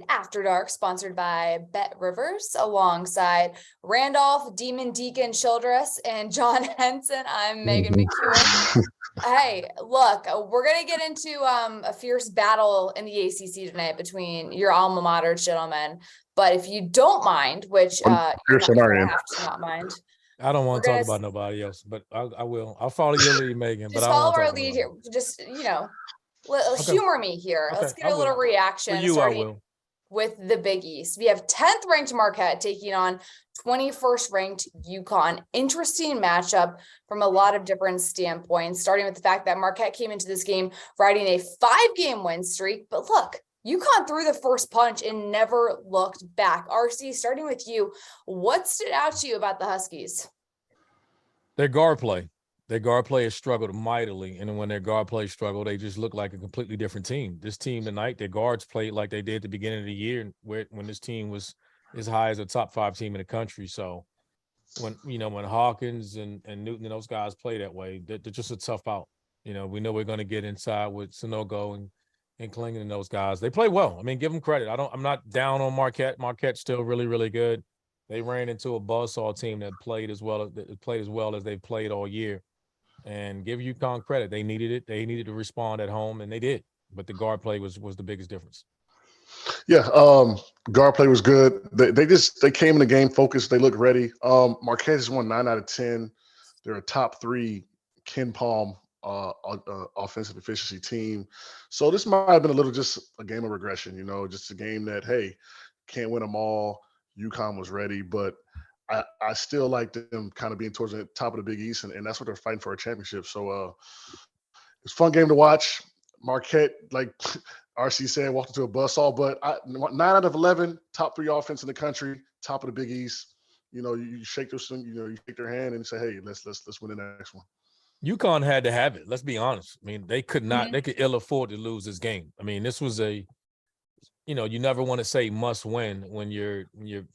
After Dark, sponsored by Bet Rivers, alongside Randolph, Demon Deacon Childress, and John Henson. I'm Meghan McKeown. Hey, look, we're going to get into a fierce battle in the ACC tonight between your alma mater, gentlemen. But if you don't mind, which you're not going to have to not mind. I don't want to talk about nobody else, but I will. I'll follow your lead, Meghan. Just follow our lead here. Just, humor me here. Okay, Let's get a little reaction. For you, I will. With the Big East. We have 10th ranked Marquette taking on 21st ranked UConn. Interesting matchup from a lot of different standpoints, starting with the fact that Marquette came into this game riding a 5-game win streak. But look, UConn threw the first punch and never looked back. RC, starting with you, what stood out to you about the Huskies? Their guard play. Their guard play has struggled mightily, and when their guard play struggled, they just look like a completely different team. This team tonight, their guards played like they did at the beginning of the year, when this team was as high as a top 5 team in the country. So when Hawkins and Newton and those guys play that way, they're just a tough out. We know we're going to get inside with Sanogo and Klingon and those guys. They play well. I mean, give them credit. I'm not down on Marquette. Marquette's still really, really good. They ran into a buzzsaw team that played as well as they've played all year. And give UConn credit. They needed it. They needed to respond at home, and they did. But the guard play was the biggest difference. Yeah, guard play was good. They came in the game focused. They looked ready. Marquette has won 9 out of 10. They're a top 3 Ken Palm offensive efficiency team. So this might have been a little just a game of regression, just a game that, hey, can't win them all. UConn was ready, but I still like them kind of being towards the top of the Big East, and that's what they're fighting for, a championship. So it's a fun game to watch. Marquette, like RC said, walked into a buzzsaw, but 9 out of 11, top 3 offense in the country, top of the Big East. You shake you shake their hand and say, hey, let's win the next one. UConn had to have it. Let's be honest. I mean, they could not. They could ill afford to lose this game. I mean, this was you never want to say must win when you're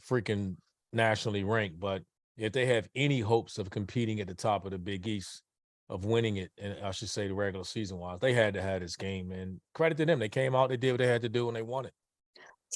freaking nationally ranked, but if they have any hopes of competing at the top of the Big East, of winning it, and I should say the regular season wise, they had to have this game, and credit to them. They came out, they did what they had to do, and they won it.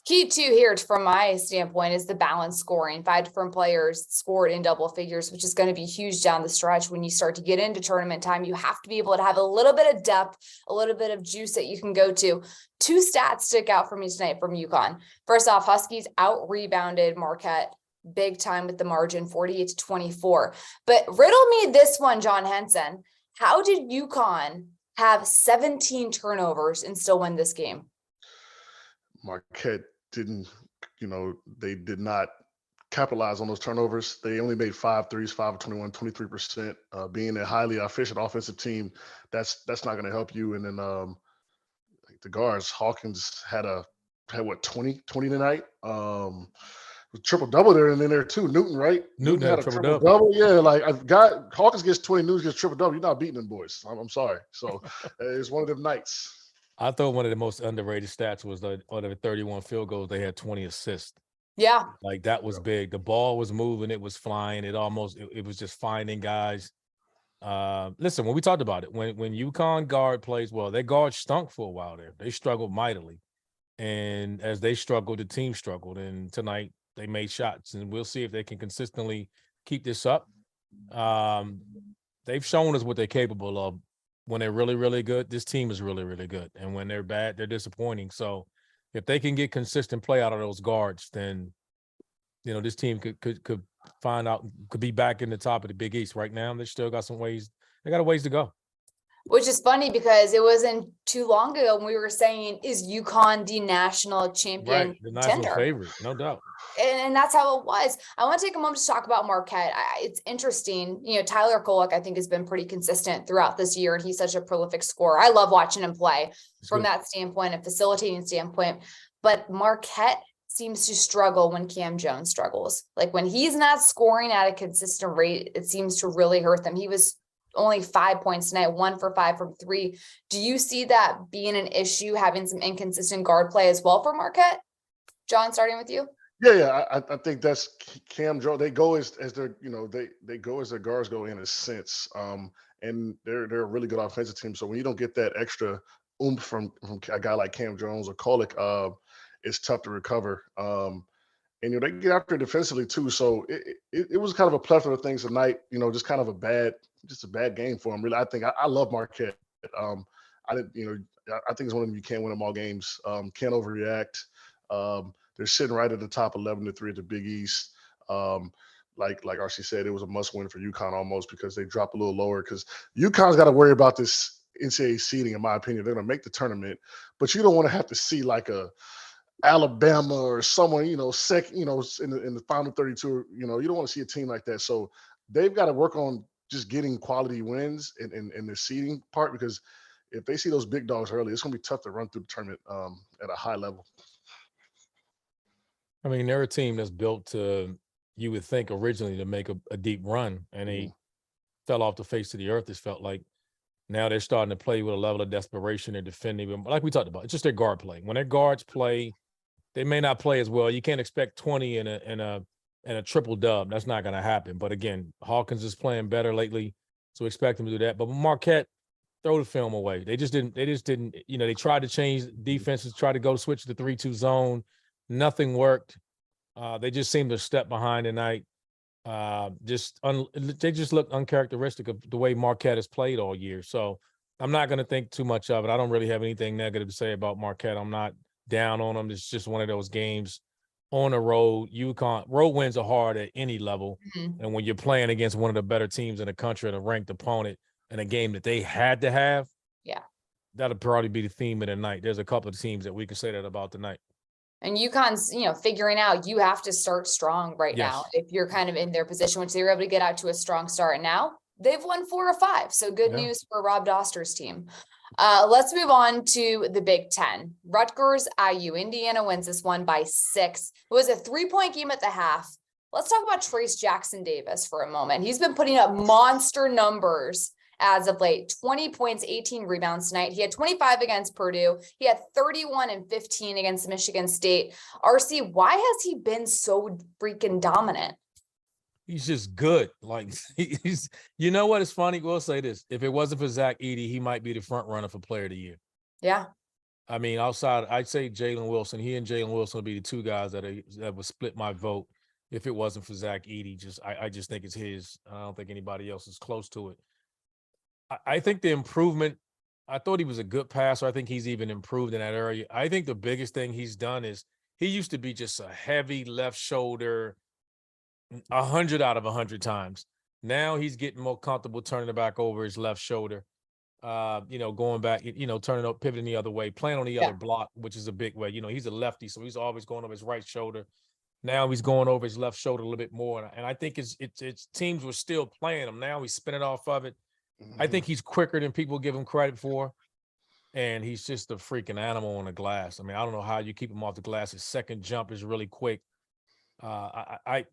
Key too here from my standpoint is the balanced scoring. 5 different players scored in double figures, which is going to be huge down the stretch. When you start to get into tournament time, you have to be able to have a little bit of depth, a little bit of juice that you can go to. 2 stats stick out for me tonight from UConn. First off, Huskies out-rebounded Marquette big time with the margin, 48-24. But riddle me this one, John Henson. How did UConn have 17 turnovers and still win this game? Marquette didn't, they did not capitalize on those turnovers. They only made 5 threes, 5 of 21, 23%. Being a highly efficient offensive team, that's not going to help you. And then the guards, Hawkins had 20 tonight. Triple-double there and in there too. Newton, right? Newton had a triple-double. Yeah, Hawkins gets 20, Newton gets triple-double. You're not beating them boys. I'm sorry. So it's one of them nights. I thought one of the most underrated stats was out of the 31 field goals, they had 20 assists. Yeah. Like that was big. The ball was moving, it was flying. It was just finding guys. Listen, when we talked about it, when UConn guard plays well, their guard stunk for a while there. They struggled mightily. And as they struggled, the team struggled. And tonight they made shots, and we'll see if they can consistently keep this up. They've shown us what they're capable of. When they're really, really good, this team is really, really good. And when they're bad, they're disappointing. So if they can get consistent play out of those guards, then, this team could be back in the top of the Big East. Right now, they still got they got a ways to go. Which is funny because it wasn't too long ago when we were saying, is UConn the national champion? Right, the national favorite, no doubt. And that's how it was. I want to take a moment to talk about Marquette. It's interesting. Tyler Kolek, I think, has been pretty consistent throughout this year, and he's such a prolific scorer. I love watching him play from that standpoint, a facilitating standpoint. But Marquette seems to struggle when Cam Jones struggles. Like when he's not scoring at a consistent rate, it seems to really hurt them. He was only 5 points tonight, 1 for 5 from 3. Do you see that being an issue, having some inconsistent guard play as well for Marquette? John, starting with you. Yeah. I think that's Cam Jones. They go as their, they go as their guards go in a sense. And they're a really good offensive team. So when you don't get that extra oomph from a guy like Cam Jones or Kolek, it's tough to recover. And they get after it defensively too. So it was kind of a plethora of things tonight. Just kind of a bad game for them. Really, I think I love Marquette. I didn't. I think it's one of them you can't win them all games. Can't overreact. They're sitting right at the top, 11-3 at the Big East. Like RC said, it was a must win for UConn almost because they dropped a little lower. Because UConn's got to worry about this NCAA seeding, in my opinion. They're going to make the tournament, but you don't want to have to see like a Alabama or someone, second, in the final 32. You don't want to see a team like that. So they've got to work on just getting quality wins in the seeding part, because if they see those big dogs early, it's going to be tough to run through the tournament at a high level. I mean, they're a team that's built to, you would think originally, to make a deep run, and they fell off the face of the earth. It felt like now they're starting to play with a level of desperation and defending. But like we talked about, it's just their guard play. When their guards play, they may not play as well. You can't expect 20 in a triple dub. That's not going to happen. But again, Hawkins is playing better lately, so expect them to do that. But Marquette, throw the film away. They just didn't. They tried to change defenses, tried to go switch to the 3-2 zone. Nothing worked. They just seemed to step behind tonight. They just look uncharacteristic of the way Marquette has played all year. So I'm not going to think too much of it. I don't really have anything negative to say about Marquette. I'm not down on them. It's just one of those games on the road. UConn road wins are hard at any level. Mm-hmm. And when you're playing against one of the better teams in the country and a ranked opponent in a game that they had to have, that'll probably be the theme of the night. There's a couple of teams that we can say that about tonight. And UConn's, figuring out you have to start strong now if you're kind of in their position, which they were able to get out to a strong start. And now they've won 4 or 5. So good news for Rob Doster's team. Let's move on to the Big Ten. Rutgers, IU. Indiana wins this one by 6. It was a 3-point game at the half. Let's talk about Trace Jackson Davis for a moment. He's been putting up monster numbers as of late. 20 points, 18 rebounds tonight. He had 25 against Purdue. He had 31 and 15 against Michigan State. RC, why has he been so freaking dominant? He's just good. Like, he's, what is funny? We'll say this. If it wasn't for Zach Edey, he might be the front runner for Player of the Year. Yeah. I mean, outside, I'd say Jalen Wilson. He and Jalen Wilson would be the 2 guys that would split my vote if it wasn't for Zach Edey. I just think it's his. I don't think anybody else is close to it. I think the improvement, I thought he was a good passer. I think he's even improved in that area. I think the biggest thing he's done is he used to be just a heavy left shoulder 100 out of 100 times. Now he's getting more comfortable turning it back over his left shoulder, going back, turning up, pivoting the other way, playing on the other block, which is a big way. He's a lefty, so he's always going over his right shoulder. Now he's going over his left shoulder a little bit more. And I think it's teams were still playing him. Now he's spinning off of it. I think he's quicker than people give him credit for, and he's just a freaking animal on the glass. I mean, I don't know how you keep him off the glass. His second jump is really quick. I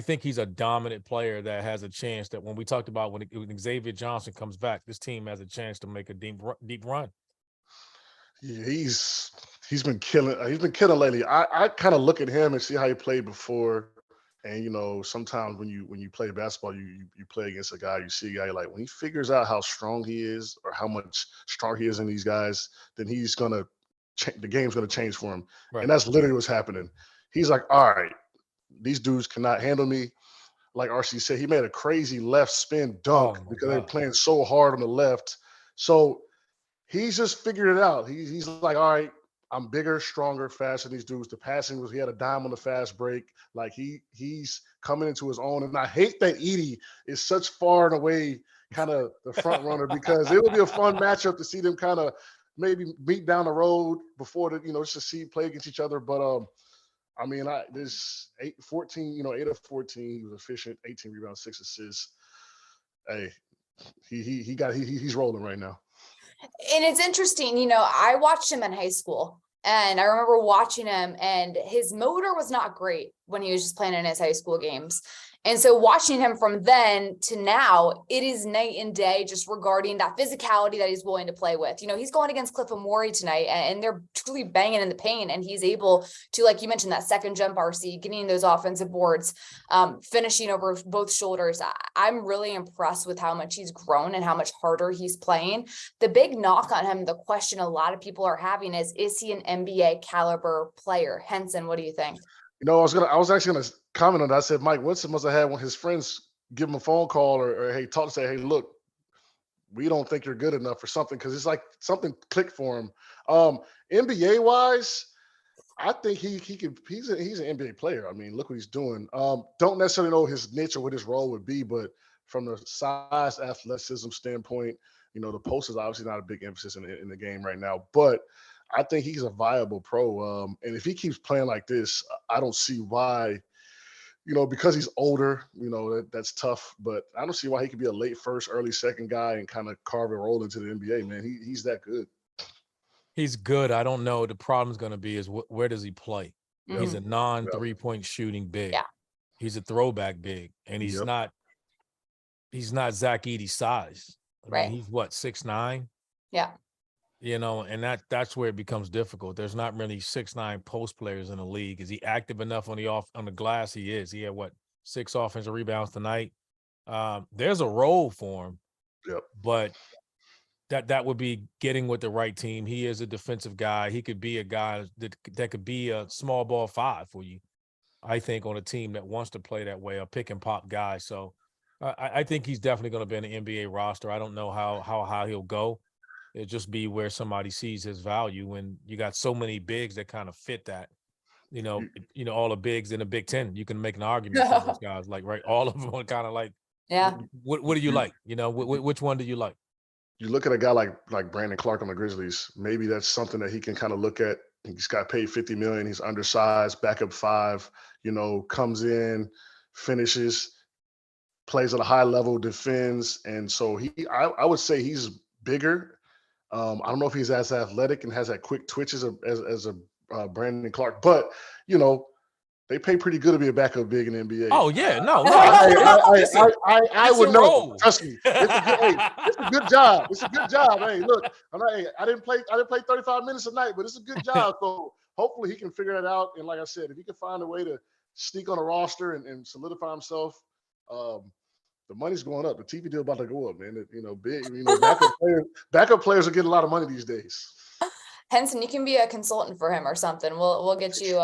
think he's a dominant player that has a chance that when we talked about when Xavier Johnson comes back, this team has a chance to make a deep run. Yeah, he's been killing. He's been killing lately. I kind of look at him and see how he played before. And, sometimes when you play basketball, you play against a guy, you see a guy like when he figures out how strong he is or how much stronger he is in these guys, then he's going to the game's going to change for him. Right. And that's literally what's happening. He's like, all right, these dudes cannot handle me. Like RC said, he made a crazy left spin dunk because they're playing so hard on the left. So he's just figured it out. He's like, all right, I'm bigger, stronger, faster than these dudes. The passing he had a dime on the fast break. Like he's coming into his own. And I hate that Edey is such far and away kind of the front runner because it would be a fun matchup to see them kind of maybe meet down the road before just to see play against each other. But I mean, there's 8 of 14, he was efficient, 18 rebounds, 6 assists. Hey, he's rolling right now. And it's interesting, I watched him in high school and I remember watching him and his motor was not great. when he was just playing in his high school games. And so watching him from then to now, it is night and day just regarding that physicality that he's willing to play with. You know, he's going against Cliff Amore tonight and they're truly banging in the paint, and he's able to, like you mentioned, that second jump RC, getting those offensive boards, finishing over both shoulders. I'm really impressed with how much he's grown and how much harder he's playing. The big knock on him, the question a lot of people are having is he an NBA caliber player? Henson, what do you think? You know, I was actually gonna comment on that. I said Mike Woodson must have had one of his friends give him a phone call or hey, talk to say, hey, look, we don't think you're good enough or something, because it's like something clicked for him. NBA wise, I think he's an NBA player. I mean, look what he's doing. Don't necessarily know his niche or what his role would be, but from the size athleticism standpoint, you know, the post is obviously not a big emphasis in the game right now, but I think he's a viable pro. And if he keeps playing like this, I don't see why, you know, because he's older, you know, that's tough, but I don't see why he could be a late first, early second guy and kind of carve a role into the NBA, man. He's that good. He's good. I don't know. The problem's going to be is where does he play? Mm-hmm. He's a non-3-point shooting big. Yeah. He's a throwback big, and he's not Zach Edey size. I mean, he's what, 6'9"? Yeah. You know, and that's where it becomes difficult. There's not really 6'9" post players in the league. Is he active enough on the glass? He is. He had 6 offensive rebounds tonight. There's a role for him. Yep. But that would be getting with the right team. He is a defensive guy. He could be a guy that could be a small ball 5 for you, I think, on a team that wants to play that way, a pick and pop guy. So I think he's definitely going to be in the NBA roster. I don't know how high he'll go. It'll just be where somebody sees his value, when you got so many bigs that kind of fit that. You know, all the bigs in the Big Ten, you can make an argument for those guys. Like, right, all of them are kind of like, yeah. What do you like? You know, which one do you like? You look at a guy like Brandon Clark on the Grizzlies. Maybe that's something that he can kind of look at. He's got paid $50 million. He's undersized, backup 5. You know, comes in, finishes, plays at a high level, defends, and so I would say he's bigger. I don't know if he's as athletic and has that quick twitches as a Brandon Clark, but you know, they pay pretty good to be a backup big in the NBA. Oh yeah, no. I would know. Trust me, it's a good job. It's a good job. Hey, look, I didn't play 35 minutes a night, but it's a good job. So hopefully he can figure that out. And like I said, if he can find a way to sneak on a roster and solidify himself, the money's going up. The TV deal about to go up, man. Backup players are getting a lot of money these days. Henson, you can be a consultant for him or something. We'll get you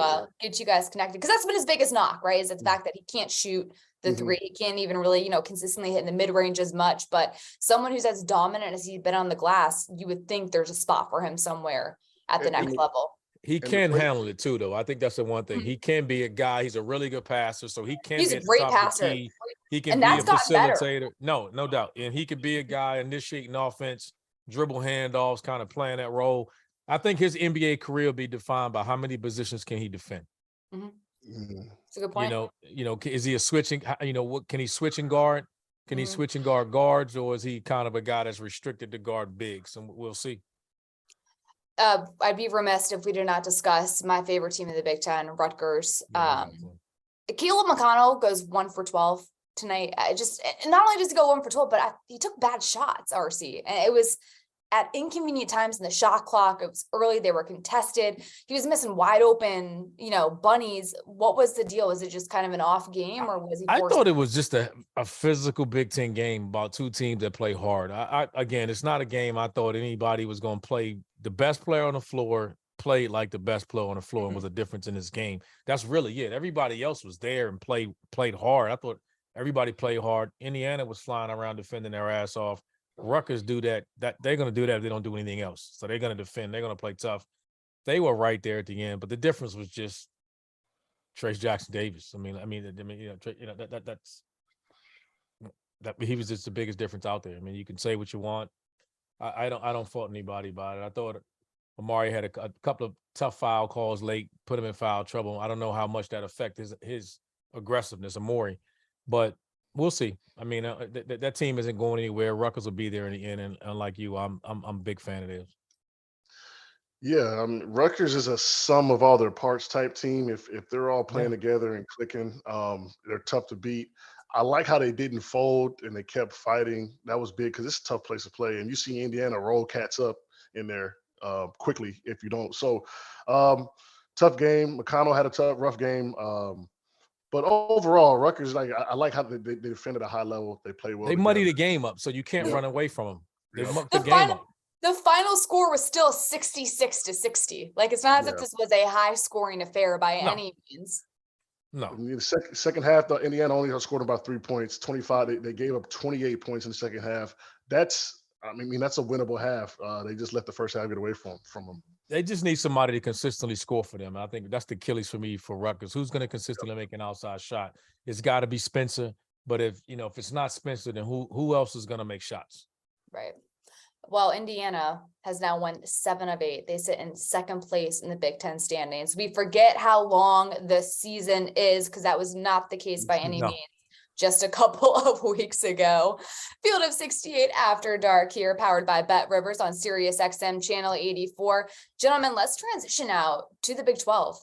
guys connected, because that's been his biggest knock, right? Is the fact that he can't shoot the 3. He can't even really, consistently hit in the mid range as much. But someone who's as dominant as he's been on the glass, you would think there's a spot for him somewhere at the next level. He can handle it too, though. I think that's the one thing. He can be a guy. He's a really good passer, so he can. He's be a great passer. He can be a facilitator. No doubt, and he could be a guy initiating offense, dribble handoffs, kind of playing that role. I think his NBA career will be defined by how many positions can he defend. Mm-hmm. That's a good point. You know, is he a switching? What can he switch and guard? Can he switch and guard guards, or is he kind of a guy that's restricted to guard bigs? And we'll see. I'd be remiss if we did not discuss my favorite team in the Big Ten, Rutgers. Caleb McConnell goes 1 for 12 tonight. Not only does he go 1 for 12, but he took bad shots, RC, and it was at inconvenient times in the shot clock. It was early. They were contested. He was missing wide open, bunnies. What was the deal? Was it just kind of an off game, or was he? I thought it was just a physical Big Ten game about 2 teams that play hard. Again, it's not a game I thought anybody was going to play. The best player on the floor played like the best player on the floor, and was a difference in this game. That's really it. Everybody else was there and played hard. I thought everybody played hard. Indiana was flying around defending their ass off. Rutgers do that they're going to do that if they don't do anything else. So they're going to defend. They're going to play tough. They were right there at the end, but the difference was just Trace Jackson Davis. He was just the biggest difference out there. I mean, you can say what you want. I don't fault anybody about it. I thought Amari had a couple of tough foul calls late, put him in foul trouble. I don't know how much that affected his aggressiveness, Amari, but we'll see. I mean, that team isn't going anywhere. Rutgers will be there in the end, and unlike you, I'm a big fan of theirs. Yeah, Rutgers is a sum of all their parts type team. If they're all Yeah. playing together and clicking, they're tough to beat. I like how they didn't fold and they kept fighting. That was big because it's a tough place to play. And you see Indiana roll cats up in there quickly if you don't. So um, tough game. McConnell had a tough, rough game. But overall, Rutgers, like I like how they defended a high level. They play well They muddy together. the game up, so you can't Yep. run away from them. They Yep. mucked The the game final up. the final score was still 66-60. Like, it's not as if Yeah. this was a high scoring affair by No. any means. No. In the second half, though, Indiana only scored about 3 points. 25. They gave up 28 points in the second half. That's that's a winnable half. They just let the first half get away from them. They just need somebody to consistently score for them. I think that's the Achilles for me for Rutgers. Who's going to consistently make an outside shot? It's got to be Spencer. But if it's not Spencer, then who else is going to make shots? Right. Well, Indiana has now won 7 of 8. They sit in second place in the Big Ten standings. We forget how long the season is because that was not the case by any No. means just a couple of weeks ago. Field of 68 After Dark here, powered by Bet Rivers on Sirius XM Channel 84. Gentlemen, let's transition out to the Big 12.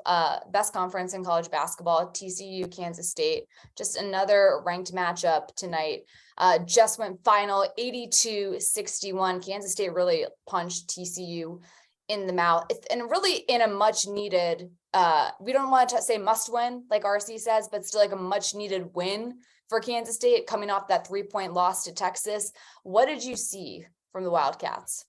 Best conference in college basketball, TCU, Kansas State. Just another ranked matchup tonight. Just went final 82-61. Kansas State really punched TCU in the mouth, and really in a much needed, we don't want to say must win like RC says, but still like a much needed win for Kansas State coming off that 3-point loss to Texas. What did you see from the Wildcats?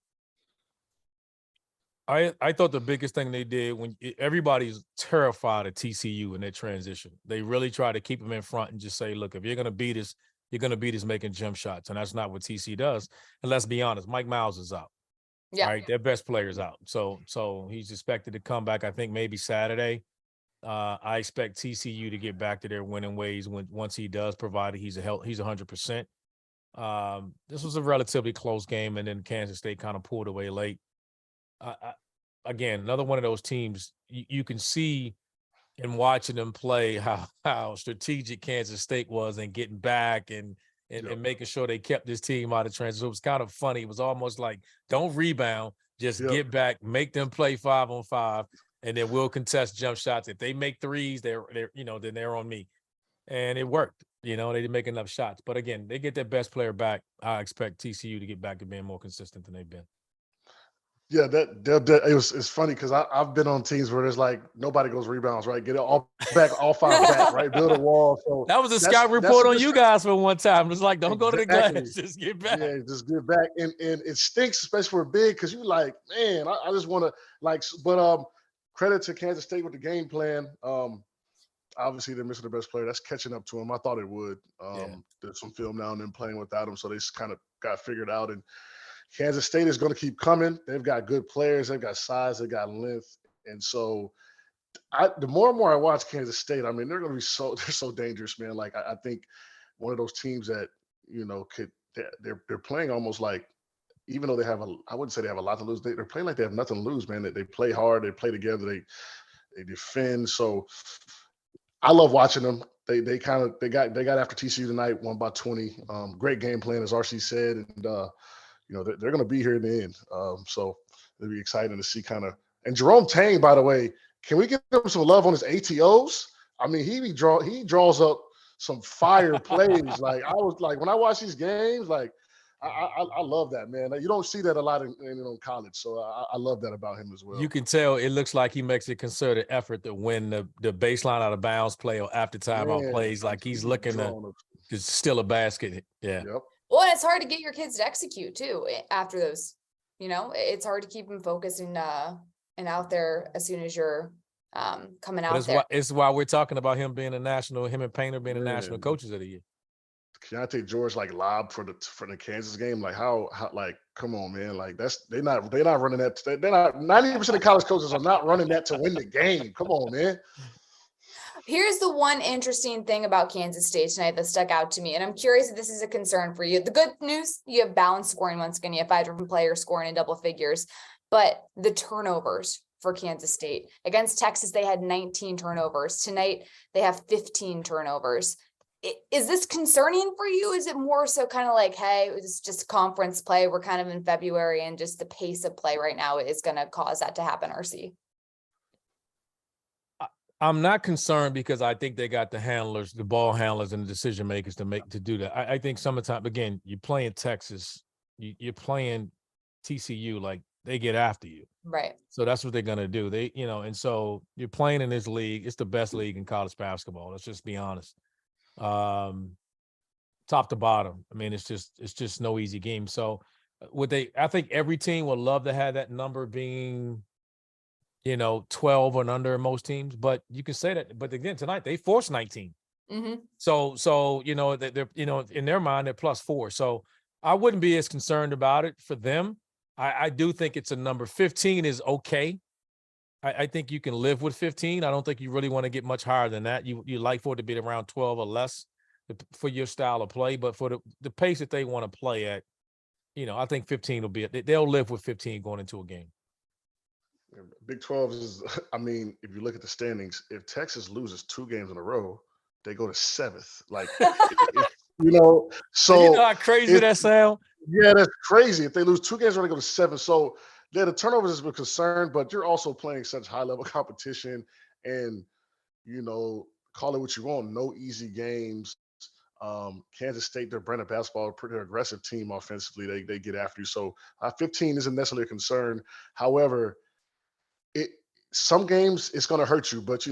I thought the biggest thing they did when everybody's terrified of TCU in their transition, they really try to keep them in front and just say, look, if you're going to beat us, you're going to beat us making jump shots. And that's not what TCU does. And let's be honest, Mike Miles is out. Yeah. Right. Their best player's out. So he's expected to come back, I think, maybe Saturday. I expect TCU to get back to their winning ways once he does, provided he's 100%. This was a relatively close game, and then Kansas State kind of pulled away late. Again, another one of those teams you can see in watching them play how strategic Kansas State was in getting back and making sure they kept this team out of transition. It was kind of funny. It was almost like, don't rebound, just get back, make them play 5-on-5, and then we'll contest jump shots. If they make threes, they're then they're on me. And it worked. They didn't make enough shots. But again, they get their best player back. I expect TCU to get back to being more consistent than they've been. Yeah, it's funny because I've been on teams where there's like nobody goes rebounds, right? Get it all back, all 5 back, right? Build a wall. So that was a scout report on you guys for one time. It's like, don't go to the glass, just get back. Yeah, just get back. And it stinks, especially for big, because you like, man, I just want to but credit to Kansas State with the game plan. Obviously they're missing their best player. That's catching up to them. I thought it would. There's some film now and then playing without him, so they just kind of got figured out. And Kansas State is going to keep coming. They've got good players. They've got size. They've got length. And so the more and more I watch Kansas State, they're going to be they're so dangerous, man. Like I think one of those teams that, they're playing almost like, even though I wouldn't say they have a lot to lose. They're playing like they have nothing to lose, man. They play hard. They play together. They defend. So I love watching them. They got after TCU tonight, won by 20. Great game plan, as RC said. And, they're going to be here in the end. So it'll be exciting to see and Jerome Tang, by the way, can we give him some love on his ATOs? He draws up some fire plays. Like I was like, when I watch these games, like I love that, man. You don't see that a lot in college. So I love that about him as well. You can tell it looks like he makes a concerted effort to win the baseline out of bounds play or after timeout plays. Like he's looking to steal a basket. Yeah. Yep. Well, and it's hard to get your kids to execute too after those. It's hard to keep them focused and out there as soon as you're coming out there. It's why we're talking about him and Painter being the national coaches of the year. Keontae George lob for the Kansas game. Like how come on, man. Like they're not running that. They're not 90% of college coaches are not running that to win the game. Come on, man. Here's the one interesting thing about Kansas State tonight that stuck out to me, and I'm curious if this is a concern for you. The good news, you have balanced scoring once again. You have 5 different players scoring in double figures, but the turnovers for Kansas State. Against Texas, they had 19 turnovers. Tonight, they have 15 turnovers. Is this concerning for you? Is it more so kind of like, hey, it's just conference play, we're kind of in February, and just the pace of play right now is going to cause that to happen, RC? I'm not concerned because I think they got the handlers, the ball handlers, and the decision makers to do that. I think summertime, again, you're playing Texas, you're playing TCU, like they get after you. Right. So that's what they're going to do. And so you're playing in this league. It's the best league in college basketball. Let's just be honest. Top to bottom. I mean, it's just no easy game. So I think every team would love to have that number being, 12 and under most teams, but you can say that. But again, tonight they forced 19. Mm-hmm. So they're in their mind they're +4. So I wouldn't be as concerned about it for them. I do think it's a number. 15 is okay. I think you can live with 15. I don't think you really want to get much higher than that. You like for it to be around 12 or less for your style of play, but for the pace that they want to play at, I think 15 will be it. They'll live with 15 going into a game. Big 12 is, I mean, if you look at the standings, if Texas loses 2 games in a row, they go to 7th. Like, so you know how crazy that sound? Yeah, that's crazy. If they lose 2 games, they go to 7th. So yeah, the turnovers is a concern, but you're also playing such high level competition, and call it what you want. No easy games. Kansas State, their brand of basketball, a pretty aggressive team offensively. They get after you. So 15 isn't necessarily a concern. However, some games it's going to hurt you, but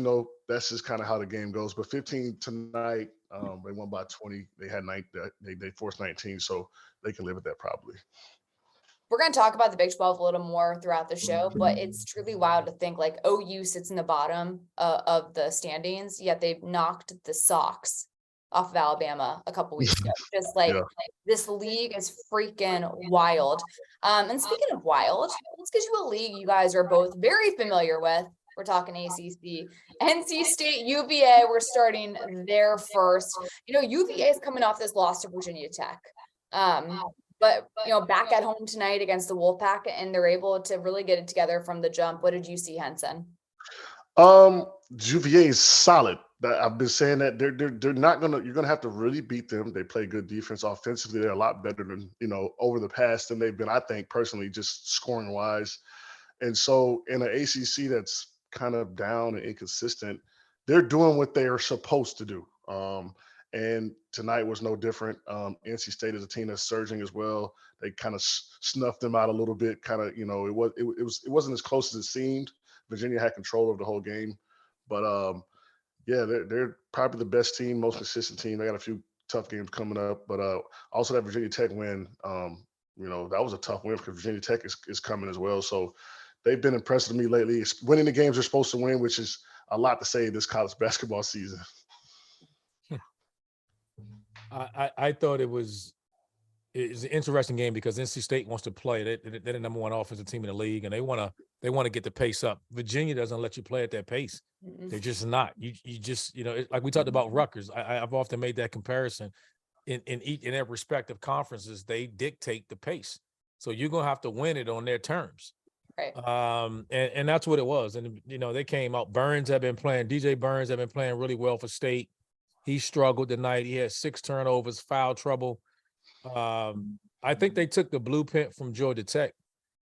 that's just kind of how the game goes. But 15 tonight, they won by 20. They had they forced 19, so they can live with that probably. We're going to talk about the Big 12 a little more throughout the show, but it's truly wild to think like OU sits in the bottom of the standings, yet they've knocked the socks off of Alabama a couple weeks ago. Just like this league is freaking wild. And speaking of wild, let's get you a league you guys are both very familiar with. We're talking ACC. NC State, UVA, we're starting there first. UVA is coming off this loss to Virginia Tech. But, back at home tonight against the Wolfpack, and they're able to really get it together from the jump. What did you see, Henson? UVA is solid. I've been saying that they're not gonna. You're gonna have to really beat them. They play good defense. Offensively, they're a lot better than over the past than they've been. I think personally, just scoring wise. And so in an ACC that's kind of down and inconsistent, they're doing what they are supposed to do. And tonight was no different. NC State is a team that's surging as well. They kind of snuffed them out a little bit. Kind of, it wasn't as close as it seemed. Virginia had control of the whole game, but they're probably the best team, most consistent team. They got a few tough games coming up, but also that Virginia Tech win. That was a tough win because Virginia Tech is coming as well. So they've been impressive to me lately. Winning the games they're supposed to win, which is a lot to say this college basketball season. I thought it was an interesting game because NC State wants to play. They're the number 1 offensive team in the league, and they want to get the pace up. Virginia doesn't let you play at that pace. Mm-hmm. They're just not. You just like we talked about Rutgers. I've often made that comparison. In their respective conferences, they dictate the pace. So you're gonna have to win it on their terms. Right. And that's what it was. And they came out. DJ Burns have been playing really well for State. He struggled tonight. He had 6 turnovers, foul trouble. I think they took the blueprint from Georgia Tech,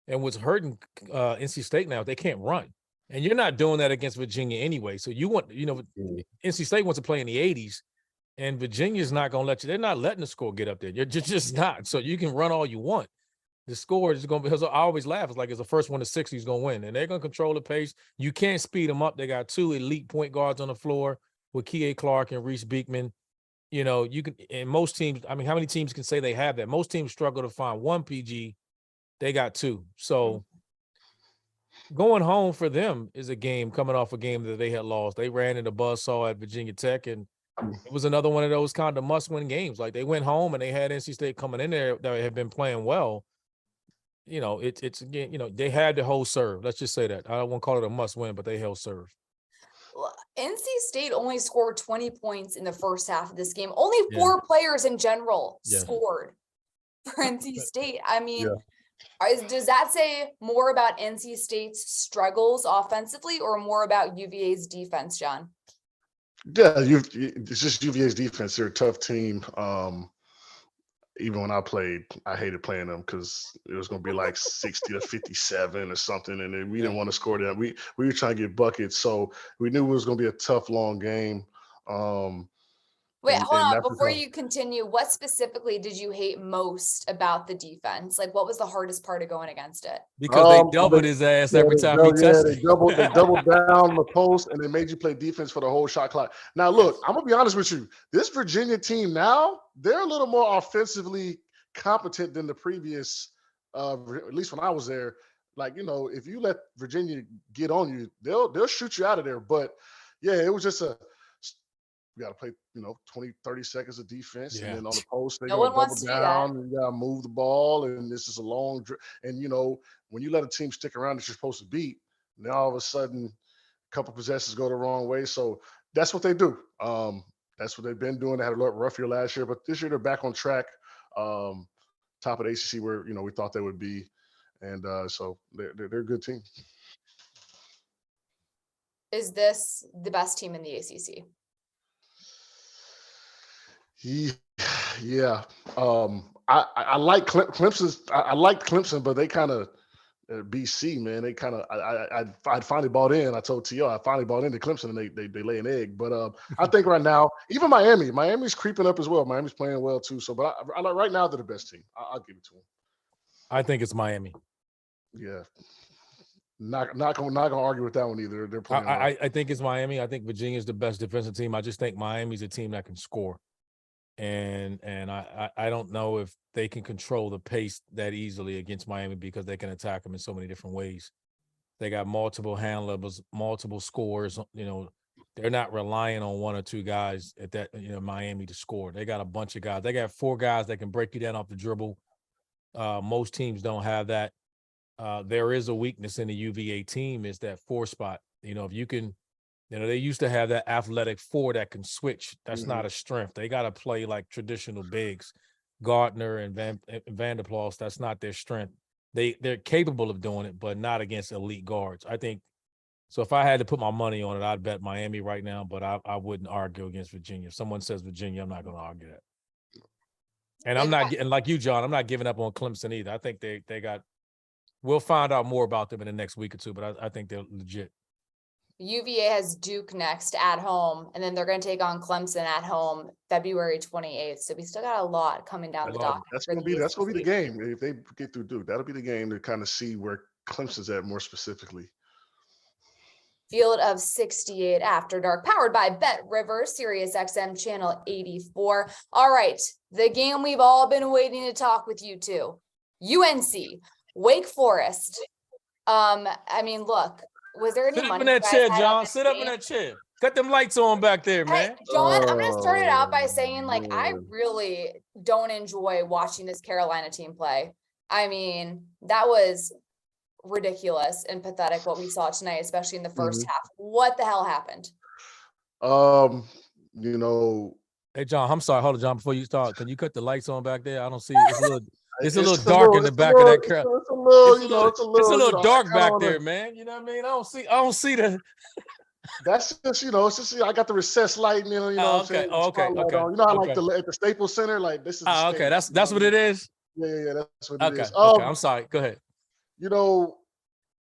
and what's hurting NC State now, they can't run. And you're not doing that against Virginia anyway. So NC State wants to play in the 80s, and Virginia's not going to let you. They're not letting the score get up there. You're just not. So you can run all you want. The score is going to be, I always laugh. It's like it's the first one to 60 is going to win, and they're going to control the pace. You can't speed them up. They got 2 elite point guards on the floor with Kie Clark and Reese Beekman. You can, and most teams, I mean, how many teams can say they have that? Most teams struggle to find 1 PG. They got 2. So going home for them is a game coming off a game that they had lost. They ran into buzzsaw at Virginia Tech, and it was another one of those kind of must-win games. Like they went home and they had NC State coming in there that had been playing well. It's again, they had the whole serve. Let's just say that. I don't want to call it a must-win, but they held serve. Well, NC State only scored 20 points in the first half of this game. Only 4 players in general scored for NC State. I mean, does that say more about NC State's struggles offensively or more about UVA's defense, John? Yeah, it's just UVA's defense. They're a tough team. Even when I played, I hated playing them because it was going to be like 60 to 57 or something, and then we didn't want to score that. We were trying to get buckets, so we knew it was going to be a tough, long game. Wait, hold on. that's Before because you continue, what specifically did you hate most about the defense? Like, what was the hardest part of going against it? Because they doubled his ass every time he touched they it. doubled down the post, and they made you play defense for the whole shot clock. Now, look, I'm gonna be honest with you. This Virginia team now, they're a little more offensively competent than the previous. At least when I was there, like, if you let Virginia get on you, they'll shoot you out of there. But yeah, it was just you got to play, 20, 30 seconds of defense. Yeah. And then on the post, they're No going one to wants double to do that. down and you got to move the ball. And this is a long and, when you let a team stick around that you're supposed to beat, then all of a sudden a couple possessions go the wrong way. So that's what they do. That's what they've been doing. They had a rough year last year, but this year they're back on track. Top of the ACC where, we thought they would be. And so they're a good team. Is this the best team in the ACC? Yeah. I like Clemson. I liked Clemson, but they kind of BC, man. They kind of I finally bought in. I told T.O. I finally bought into Clemson, and they lay an egg. But I think right now, even Miami's creeping up as well. Miami's playing well too. So, but I like right now they're the best team. I'll give it to them. I think it's Miami. Yeah. Not gonna argue with that one either. They're playing. I think it's Miami. I think Virginia's the best defensive team. I just think Miami's a team that can score. And I don't know if they can control the pace that easily against Miami because they can attack them in so many different ways. They got multiple handlers, multiple scores. They're not relying on one or two guys at that, Miami to score. They got a bunch of guys. They got 4 guys that can break you down off the dribble. Most teams don't have that. There is a weakness in the UVA team is that 4 spot. If you can, they used to have that athletic 4 that can switch. That's not a strength. They got to play like traditional bigs, Gardner and Vanderplas. That's not their strength. They're capable of doing it, but not against elite guards. I think so. If I had to put my money on it, I'd bet Miami right now, but I wouldn't argue against Virginia. If someone says Virginia, I'm not going to argue that. And I'm not getting like you, John. I'm not giving up on Clemson either. I think they got. We'll find out more about them in the next week or two, but I think they're legit. UVA has Duke next at home, and then they're going to take on Clemson at home February 28th. So we still got a lot coming down the dock. That's gonna be the game. If they get through Duke, that'll be the game to kind of see where Clemson's at more specifically. Field of 68 After Dark, powered by Bet River, Sirius XM channel 84. All right, the game we've all been waiting to talk with you to. UNC, Wake Forest. Look, was there any Sit up money in that you guys chair, had John. on this Sit up in game? that chair. Cut them lights on back there, man. Hey, John, I'm going to start it out by saying, I really don't enjoy watching this Carolina team play. That was ridiculous and pathetic what we saw tonight, especially in the first half. What the hell happened? Hey, John, I'm sorry. Hold on, John. Before you start, can you cut the lights on back there? I don't see. It's a little dark in the back of that crowd. It's a little dark back there, man. You know what I mean? I don't see the. That's just, it's just, I got the recessed lighting, okay. Okay. At the Staples Center, like this is. Okay, that's what it is. Yeah, that's what it is. Okay, I'm sorry. Go ahead.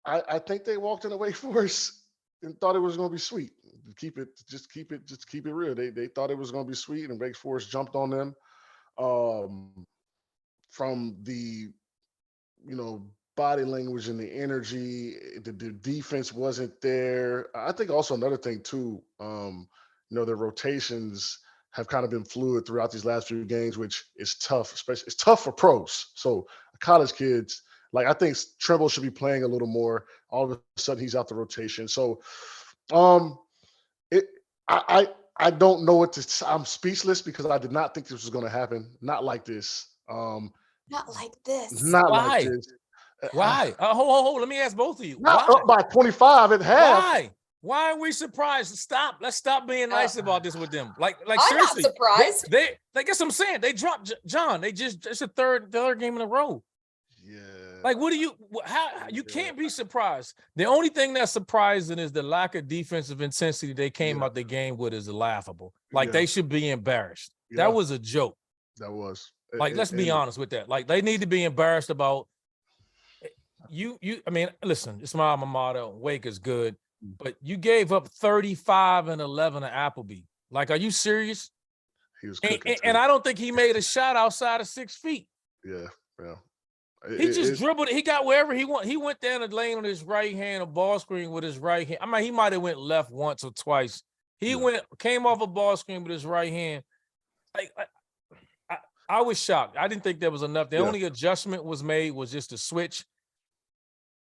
I think they walked in the Wake Forest and thought it was going to be sweet. Keep it real. They thought it was going to be sweet, and Wake Forest jumped on them. From the, body language and the energy, the defense wasn't there. I think also another thing too, the rotations have kind of been fluid throughout these last few games, which is tough, especially it's tough for pros. So college kids, I think Trimble should be playing a little more. All of a sudden he's out the rotation. So I don't know what to, I'm speechless because I did not think this was going to happen. Not like this. Not like this. Not Why? like this. Why? Hold. Let me ask both of you. Not Why? up by 25 at half. Why? Why are we surprised? Stop. Let's stop being nice about this with them. Like I'm seriously. not surprised. They guess what I'm saying. They dropped John. It's a third game in a row. Yeah. Like, what do you? How you can't be surprised? The only thing that's surprising is the lack of defensive intensity they came out the game with is laughable. Like they should be embarrassed. That was a joke. That was. Like, let's be honest with that. Like, they need to be embarrassed about you. I mean, listen, it's my alma mater. Wake is good, but you gave up 35 and 11 to Appleby. Like, are you serious? He was cooking and I don't think he made a shot outside of 6 feet. Yeah. He just dribbled it. He got wherever he went. He went down the lane on his right hand, a ball screen with his right hand. I mean, he might have went left once or twice. He came off a ball screen with his right hand. Like, I was shocked. I didn't think there was enough. The only adjustment was made was just a switch.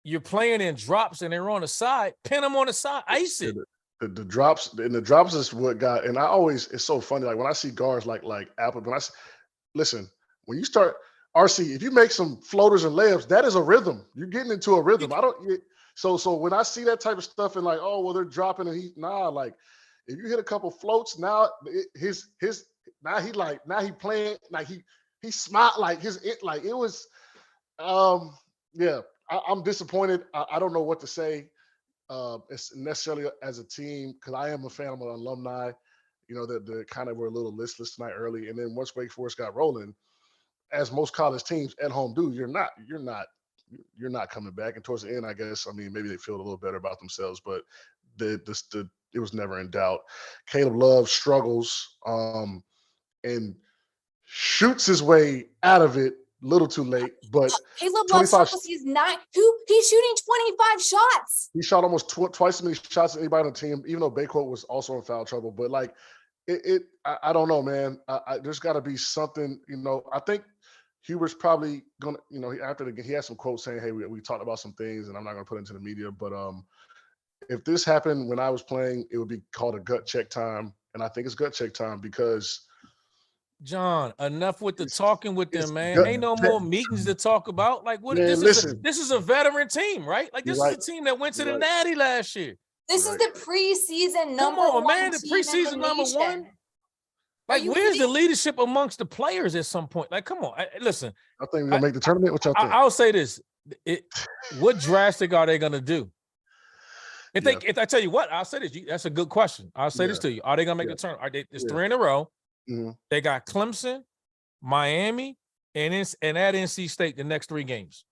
You're playing in drops and they're on the side. Pin them on the side. Ice it. The drops is what got. And it's so funny. Like when I see guards like Apple. Listen, when you start RC, if you make some floaters and layups, that is a rhym. You're getting into a rhythm. So when I see that type of stuff and like, oh well, they're dropping and like if you hit a couple floats now, now he playing like he smiled like it was I'm disappointed. I don't know what to say. It's necessarily as a team because I am a fan of an alumni. You know that they kind of were a little listless tonight early, and then once Wake Forest got rolling, as most college teams at home do, you're not coming back. And towards the end, I guess, I mean, maybe they feel a little better about themselves, but it was never in doubt. Caleb Love struggles and shoots his way out of it. Little too late, but Caleb Love struggles. He's shooting 25 shots. He shot almost twice as many shots as anybody on the team, even though Baycourt was also in foul trouble. But like I don't know, man. There's got to be something. You know, I think Hubert's probably gonna. You know, after he had some quotes saying, "Hey, we talked about some things, and I'm not gonna put it into the media." But if this happened when I was playing, it would be called a gut check time, and I think it's gut check time because. John, enough with the talking with them, man. Ain't no more meetings to talk about. Like, what? Man, this is a veteran team, right? Like, this is a team that went to the Natty last year. This is the preseason number one. Come on, man. The preseason number one. Like, where's the leadership amongst the players at some point? Like, come on. Listen. I think we're gonna make the tournament. What y'all think? I'll say this. What drastic are they gonna do? If I tell you what, I'll say this. That's a good question. I'll say this to you. Are they gonna make the tournament? Are they? It's 3 in a row. Mm-hmm. They got Clemson, Miami, and at NC State the next 3 games.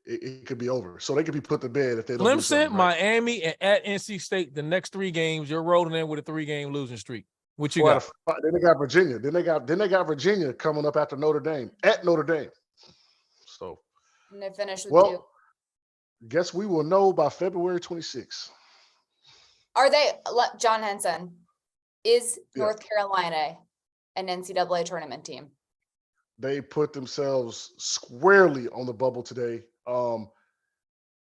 It could be over. So they could be put to bed if they don't. Clemson, Miami, and at NC State the next 3 games. You're rolling in with a 3-game losing streak. What you got? Then they got Virginia. Then they got Virginia coming up after Notre Dame at Notre Dame. So. And they finish with you. Guess we will know by February 26th. Are they John Henson? Is North Carolina an NCAA tournament team? They put themselves squarely on the bubble today.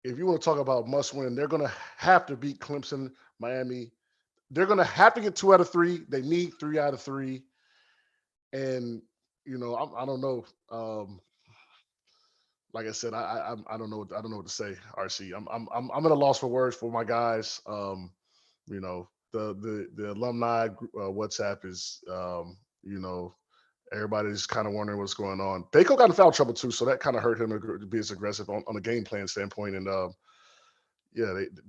If you want to talk about must win, they're going to have to beat Clemson, Miami. They're going to have to get 2 out of 3. They need 3 out of 3. And, you know, I don't know. Like I said, I don't know. I don't know what to say, RC. I'm at a loss for words for my guys. You know, the alumni WhatsApp is, you know, everybody's kind of wondering what's going on. Baco got in foul trouble too, so that kind of hurt him to be as aggressive on a game plan standpoint. And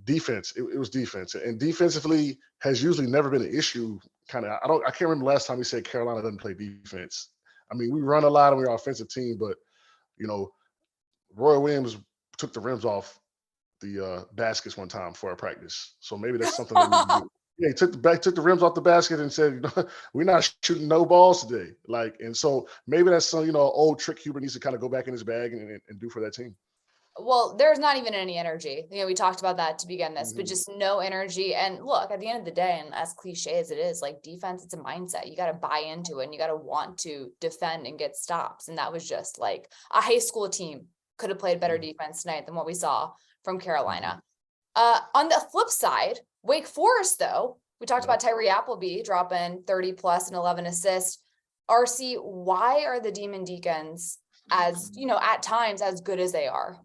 defense, it was defense, and defensively has usually never been an issue. I can't remember the last time we said Carolina doesn't play defense. I mean, we run a lot and we're an offensive team, but you know, Roy Williams took the rims off the baskets one time for our practice, so maybe that's something that we can do. Yeah, he took the rims off the basket and said, you know, we're not shooting no balls today. Like, and so maybe that's some, you know, old trick Hubert needs to kind of go back in his bag and do for that team. Well, there's not even any energy. You know, we talked about that to begin this, but just no energy. And look, at the end of the day, and as cliche as it is, like defense, it's a mindset. You got to buy into it and you got to want to defend and get stops. And that was just like a high school team could have played better defense tonight than what we saw from Carolina. On the flip side, Wake Forest, though, we talked about Tyree Appleby dropping 30 plus and 11 assists. RC, why are the Demon Deacons, as you know, at times as good as they are?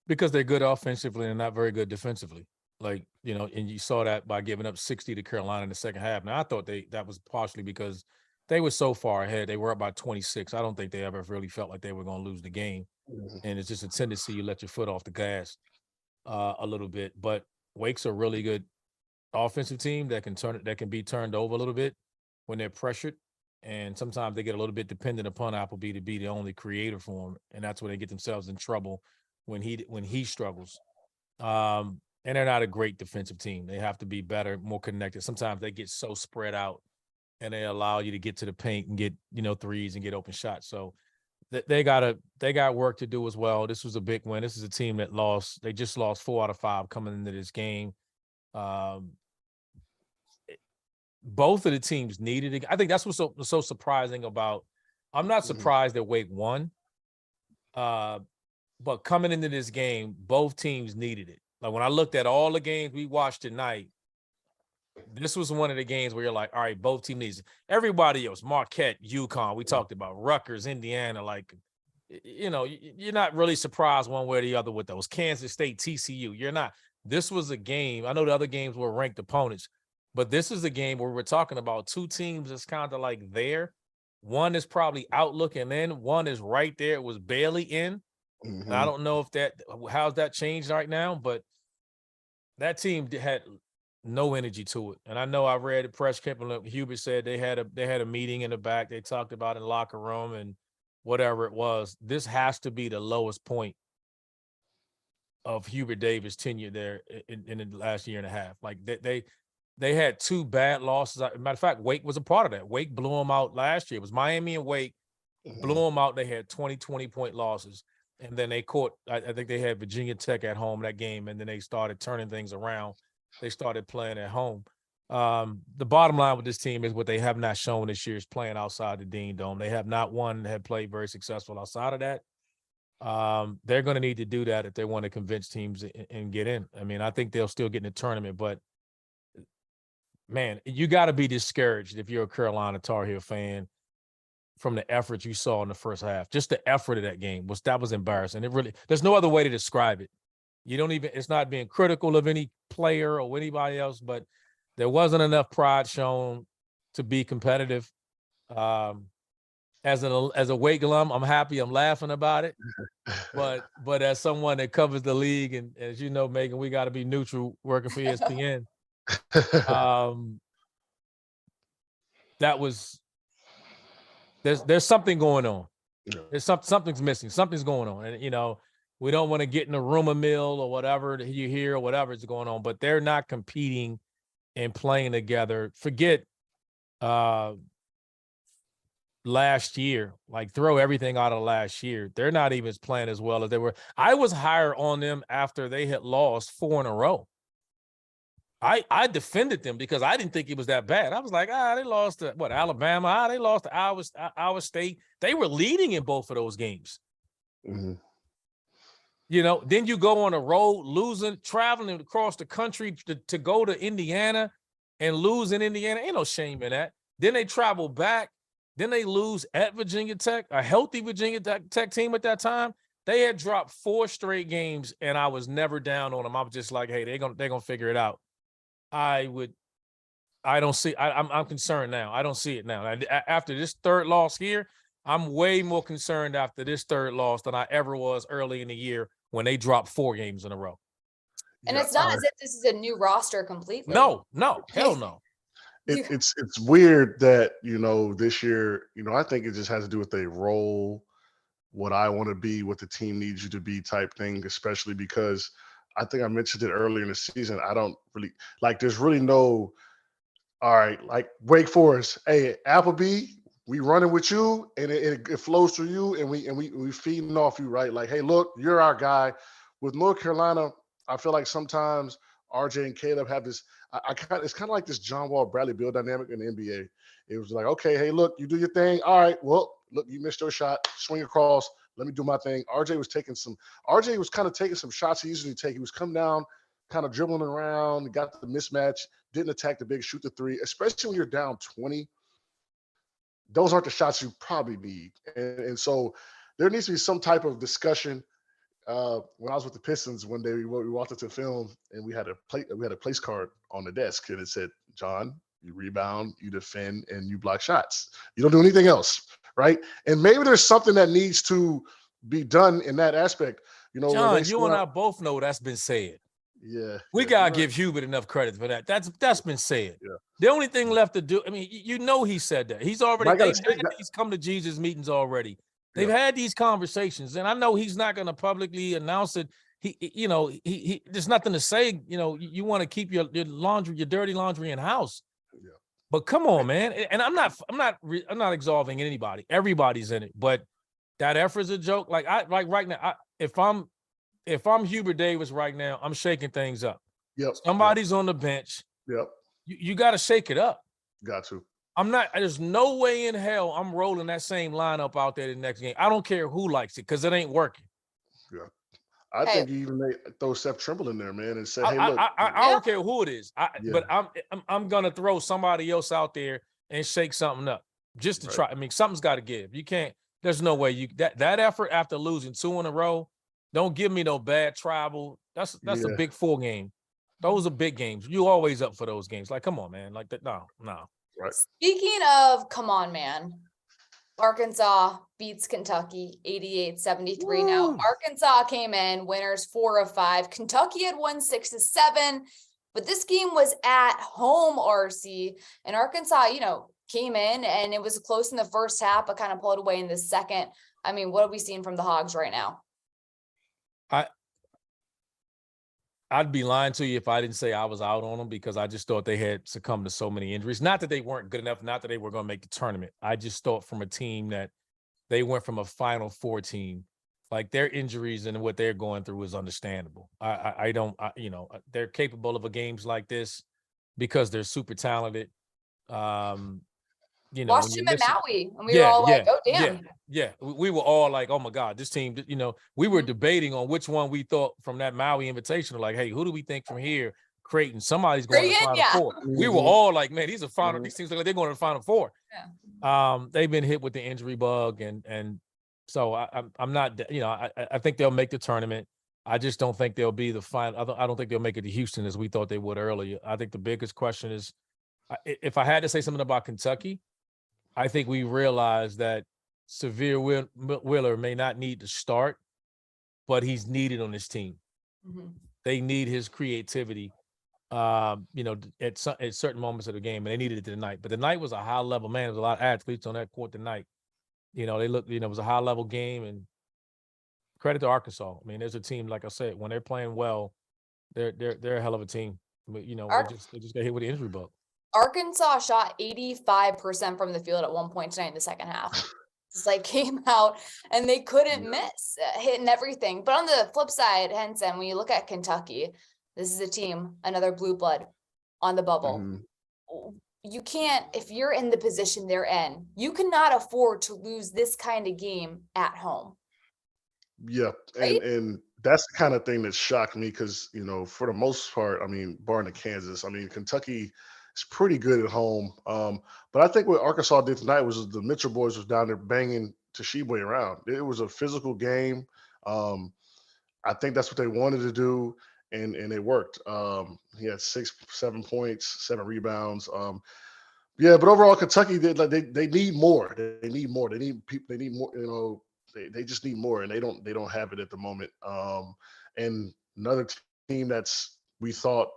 Because they're good offensively and not very good defensively. Like, you know, and you saw that by giving up 60 to Carolina in the second half. Now, I thought that was partially because they were so far ahead. They were up by 26. I don't think they ever really felt like they were going to lose the game. And it's just a tendency you let your foot off the gas a little bit. But Wake's a really good offensive team that can be turned over a little bit when they're pressured. And sometimes they get a little bit dependent upon Appleby to be the only creator for them. And that's where they get themselves in trouble when he struggles. And they're not a great defensive team. They have to be better, more connected. Sometimes they get so spread out and they allow you to get to the paint and get, threes and get open shots. So they got work to do as well. This was a big win. This is a team that lost. They just lost 4 out of 5 coming into this game. Both of the teams needed it. I think that's what's so surprising about. I'm not surprised that Wake won. But coming into this game, both teams needed it. Like when I looked at all the games we watched tonight, this was one of the games where you're like, all right, both teams needs it. Everybody else, Marquette, UConn, we talked about Rutgers, Indiana, like, you're not really surprised one way or the other with those. Kansas State, TCU, you're not. This was a game. I know the other games were ranked opponents, but this is a game where we're talking about two teams that's kind of like there. One is probably out looking in. One is right there. It was barely in. Mm-hmm. I don't know how's that changed right now, but that team had no energy to it. And I know I read a press clip and Hubert said they had a meeting in the back. They talked about it in the locker room and whatever it was. This has to be the lowest point of Hubert Davis' tenure there in the last year and a half. Like they had 2 bad losses. Matter of fact, Wake was a part of that. Wake blew them out last year. It was Miami and Wake blew them out. They had 20-point losses. And then they caught, I think they had Virginia Tech at home that game, and then they started turning things around. They started playing at home. The bottom line with this team is what they have not shown this year is playing outside the Dean Dome. They have not played very successful outside of that. They're going to need to do that if they want to convince teams and get in. I mean, I think they'll still get in the tournament, but man, you got to be discouraged if you're a Carolina Tar Heel fan from the effort you saw in the first half. Just the effort of that game was embarrassing. There's no other way to describe it. It's not being critical of any player or anybody else, but there wasn't enough pride shown to be competitive. As a Wake alum, I'm happy. I'm laughing about it. But as someone that covers the league, and as you know, Megan, we got to be neutral working for ESPN. There's something going on. There's something's missing. Something's going on, and we don't want to get in a rumor mill or whatever that you hear or whatever is going on. But they're not competing and playing together. Forget last year. Like throw everything out of last year. They're not even playing as well as they were. I was higher on them after they had lost 4 in a row. I defended them because I didn't think it was that bad. I was like, they lost to Alabama. They lost to Iowa State. They were leading in both of those games. Mm-hmm. Then you go on a road, traveling across the country to go to Indiana and lose in Indiana. Ain't no shame in that. Then they travel back. Then they lose at Virginia Tech, a healthy Virginia Tech team at that time. They had dropped 4 straight games, and I was never down on them. I was just like, hey, they're gonna figure it out. I'm concerned now. I don't see it now. After this third loss here, I'm way more concerned after this third loss than I ever was early in the year when they dropped 4 games in a row. And it's not as if this is a new roster completely. No, hell no. It's weird that, this year, I think it just has to do with a role, what I want to be, what the team needs you to be type thing, especially because I think I mentioned it earlier in the season. I don't really there's really no, all right, like Wake Forest, hey, Appleby, we running with you and it flows through you and we feeding off you, right? Like, hey, look, you're our guy. With North Carolina, I feel like sometimes RJ and Caleb have this, it's kind of like this John Wall Bradley Beal dynamic in the NBA. It was like, okay, hey, look, you do your thing. All right, well, look, you missed your shot. Swing across. Let me do my thing. RJ was kind of taking some shots he usually take. He was coming down, kind of dribbling around, got the mismatch, didn't attack the big, shoot the 3, especially when you're down 20. Those aren't the shots you probably need. And so there needs to be some type of discussion. When I was with the Pistons one day, we walked into film and we had a place card on the desk and it said, John, You rebound, you defend, and you block shots. You don't do anything else, right? And maybe there's something that needs to be done in that aspect. You know, John, you and I both know that's been said. Yeah. We gotta give Hubert enough credit for that. That's been said. Yeah. The only thing left to do, I mean, you know, he said that. He's already had these come to Jesus meetings already. They've had these conversations, and I know he's not going to publicly announce it. He there's nothing to say. You know, you want to keep your laundry, your dirty laundry in house. Yeah. But come on, man. And I'm not absolving anybody. Everybody's in it. But that effort's a joke. Like right now, if I'm Hubert Davis right now, I'm shaking things up. Yep. Somebody's on the bench. Yep. You got to shake it up. Got to. There's no way in hell I'm rolling that same lineup out there the next game. I don't care who likes it because it ain't working. Yeah. I think you even may throw Seth Trimble in there, man, and say, hey, look. I don't care who it is. But I'm going to throw somebody else out there and shake something up just to try. I mean, something's got to give. You can't. There's no way that effort after losing 2 in a row. Don't give me no bad travel. That's a big 4 game. Those are big games. You always up for those games. Like, come on, man. Like that. No. Right. Speaking of, come on, man. Arkansas beats Kentucky 88-73. Now, Arkansas came in winners 4 of 5. Kentucky had won 6 of 7, but this game was at home, RC, and Arkansas, came in and it was close in the first half, but kind of pulled away in the second. I mean, what are we seeing from the Hogs right now? I'd be lying to you if I didn't say I was out on them because I just thought they had succumbed to so many injuries. Not that they weren't good enough, not that they were going to make the tournament. I just thought from a team that they went from a Final Four team, like their injuries and what they're going through is understandable. They're capable of games like this because they're super talented. Watched him in Maui, and we were all like, oh, damn. Yeah. We were all like, oh, my God, this team, we were debating on which one we thought from that Maui Invitational, like, hey, who do we think from here? Creighton, somebody's going to the Final Four. We were all like, man, these teams look like they're going to the Final Four. Yeah. They've been hit with the injury bug, and so I'm not, I think they'll make the tournament. I just don't think they'll be the final. I don't think they'll make it to Houston as we thought they would earlier. I think the biggest question is, if I had to say something about Kentucky, I think we realized that Severe Willer may not need to start, but he's needed on this team. Mm-hmm. They need his creativity, at certain moments of the game, and they needed it tonight. But the night was a high level, man. There was a lot of athletes on that court tonight. It was a high level game, and credit to Arkansas. I mean, there's a team, like I said, when they're playing well, they're a hell of a team. But, they just got hit with the injury bug. Arkansas shot 85% from the field at one point tonight in the second half. It's like came out and they couldn't miss, hitting everything. But on the flip side, Henson, when you look at Kentucky, this is a team, another blue blood on the bubble. Mm-hmm. You can't, if you're in the position they're in, you cannot afford to lose this kind of game at home. Yeah, right? and that's the kind of thing that shocked me because, for the most part, I mean, barring the Kansas, I mean, Kentucky – it's pretty good at home. But I think what Arkansas did tonight was the Mitchell boys was down there banging Tshiebwe around. It was a physical game. I think that's what they wanted to do, and it worked. He had 7 points, 7 rebounds. But overall, Kentucky they need more. They need more. They need people. They need more. They just need more, and they don't have it at the moment. And another team that's we thought,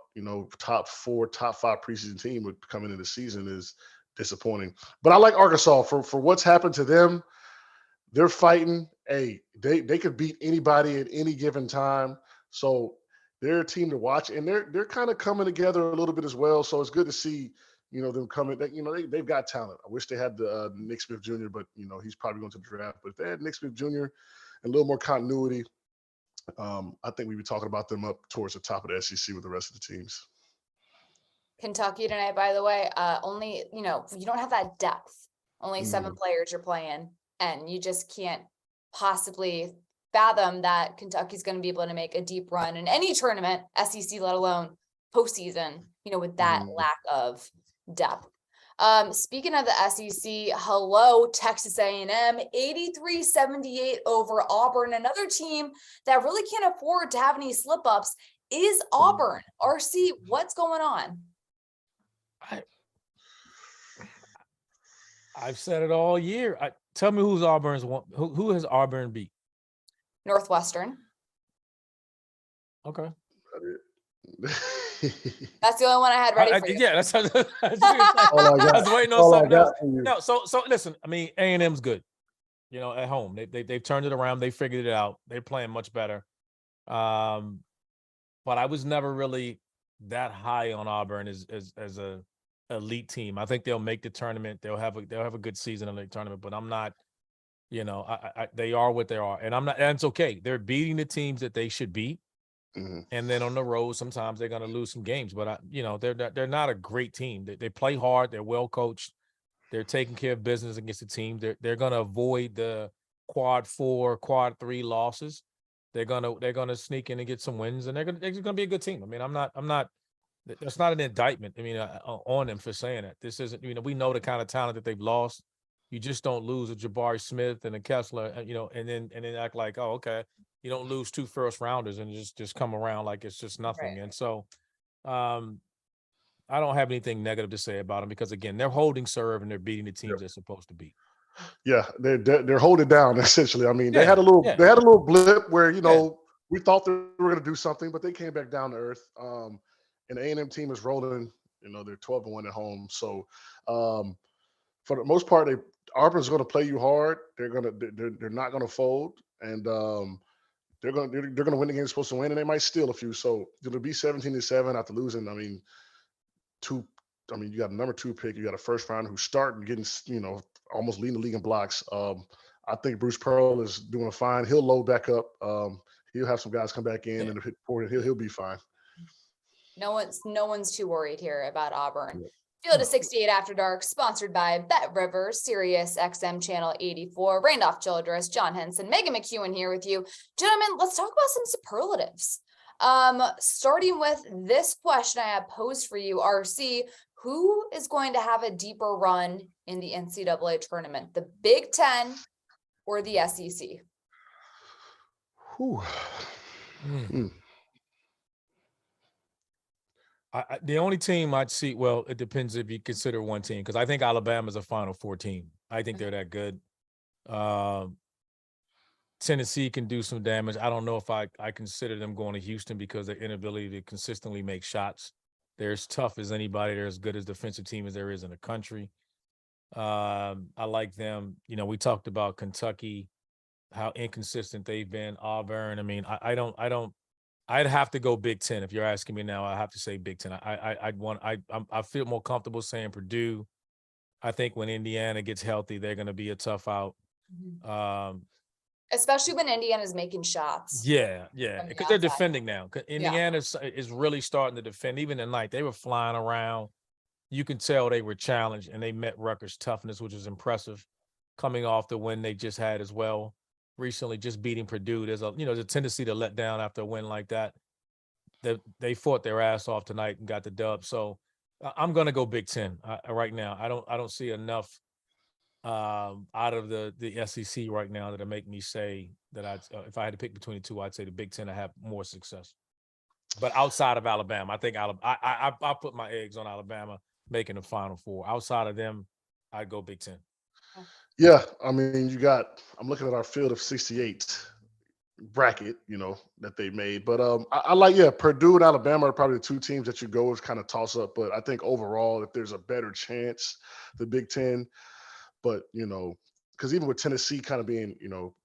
top 4, top 5 preseason team would come into the season is disappointing. But I like Arkansas for what's happened to them. They're fighting. Hey, they could beat anybody at any given time. So they're a team to watch, and they're kind of coming together a little bit as well. So it's good to see, them coming. They've got talent. I wish they had the Nick Smith Jr., but he's probably going to the draft. But if they had Nick Smith Jr. and a little more continuity, I think we'd be talking about them up towards the top of the SEC with the rest of the teams. Kentucky tonight, by the way, only, you don't have that depth. Only 7 players you're playing, and you just can't possibly fathom that Kentucky's going to be able to make a deep run in any tournament, SEC, let alone postseason, with that lack of depth. Speaking of the SEC, hello, Texas A&M, 83-78 over Auburn. Another team that really can't afford to have any slip-ups is Auburn. RC, what's going on? I've said it all year. Tell me who has Auburn beat? Northwestern. Okay. That's the only one I had ready for you. Yeah, that's All I got. I was waiting on All I something got else. for you. No, so listen. I mean, A&M's good. You know, at home, they've turned it around. They figured it out. They're playing much better. But I was never really that high on Auburn as a elite team. I think they'll make the tournament. They'll have a good season in the tournament. But I'm not. You know, they are what they are, and I'm not. And it's okay. They're beating the teams that they should beat. Mm-hmm. And then on the road, sometimes they're going to lose some games. But they're not a great team. They play hard. They're well coached. They're taking care of business against the team. They're going to avoid the quad 4, quad 3 losses. They're gonna sneak in and get some wins, and they're gonna be a good team. I mean, I'm not. That's not an indictment. I mean, on them for saying that. This isn't. You know, we know the kind of talent that they've lost. You just don't lose a Jabari Smith and a Kessler. You know, and then act like, oh, okay. You don't lose 2 first rounders and just come around like it's just nothing. Right. And so, I don't have anything negative to say about them because again, they're holding serve and they're beating the teams they're supposed to beat. Yeah, they're holding down essentially. I mean, they had a little blip where we thought they were going to do something, but they came back down to earth. And the A&M team is rolling. You know, they're 12-1 at home. So for the most part, Auburn's going to play you hard. They're not going to fold, and they're going to win the game they're supposed to win, and they might steal a few. So it'll be 17-7 after losing. I mean, you got a number 2 pick, you got a first round who's starting getting, almost leading the league in blocks. I think Bruce Pearl is doing fine. He'll load back up. He'll have some guys come back in and hit forward. He'll be fine. No one's too worried here about Auburn. Yeah. Field of 68 After Dark, sponsored by Bet Rivers, Sirius XM Channel 84, Randolph, Childress, John Henson, Meghan McKeown here with you. Gentlemen, let's talk about some superlatives. Starting with this question I have posed for you, RC, who is going to have a deeper run in the NCAA tournament, the Big Ten or the SEC? The only team I'd see, well, it depends if you consider one team, because I think Alabama's a Final Four team. I think they're that good. Tennessee can do some damage. I don't know if I consider them going to Houston because their inability to consistently make shots. They're as tough as anybody. They're as good as defensive team as there is in the country. I like them. You know, we talked about Kentucky, how inconsistent they've been. Auburn. I mean, I'd have to go Big Ten. If you're asking me now, I have to say Big Ten. I feel more comfortable saying Purdue. I think when Indiana gets healthy, they're going to be a tough out. Especially when Indiana's making shots. Yeah, because they're defending now. Indiana is really starting to defend. Even tonight, they were flying around. You can tell they were challenged, and they met Rutgers' toughness, which is impressive, coming off the win they just had as well. Recently, just beating Purdue. There's a tendency to let down after a win like that. They fought their ass off tonight and got the dub. So I'm going to go Big Ten right now. I don't see enough out of the SEC right now that'll make me say that if I had to pick between the two, I'd say the Big Ten I have more success. But outside of Alabama, I think I put my eggs on Alabama making the Final Four. Outside of them, I'd go Big Ten. Yeah, I mean, I'm looking at our field of 68 bracket, that they made. But I like, Purdue and Alabama are probably the 2 teams that you go with, kind of toss up. But I think overall, if there's a better chance, the Big Ten. But, because even with Tennessee kind of being,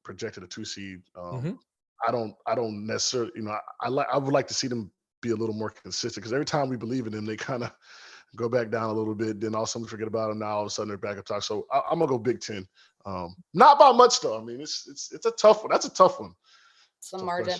projected a 2 seed, I don't necessarily, I would like to see them be a little more consistent, because every time we believe in them, they kind of go back down a little bit. Then all of a sudden we forget about them. Now all of a sudden they're back up top. So I'm gonna go Big Ten. Not by much though. I mean, it's a tough one. That's a tough one. The margin.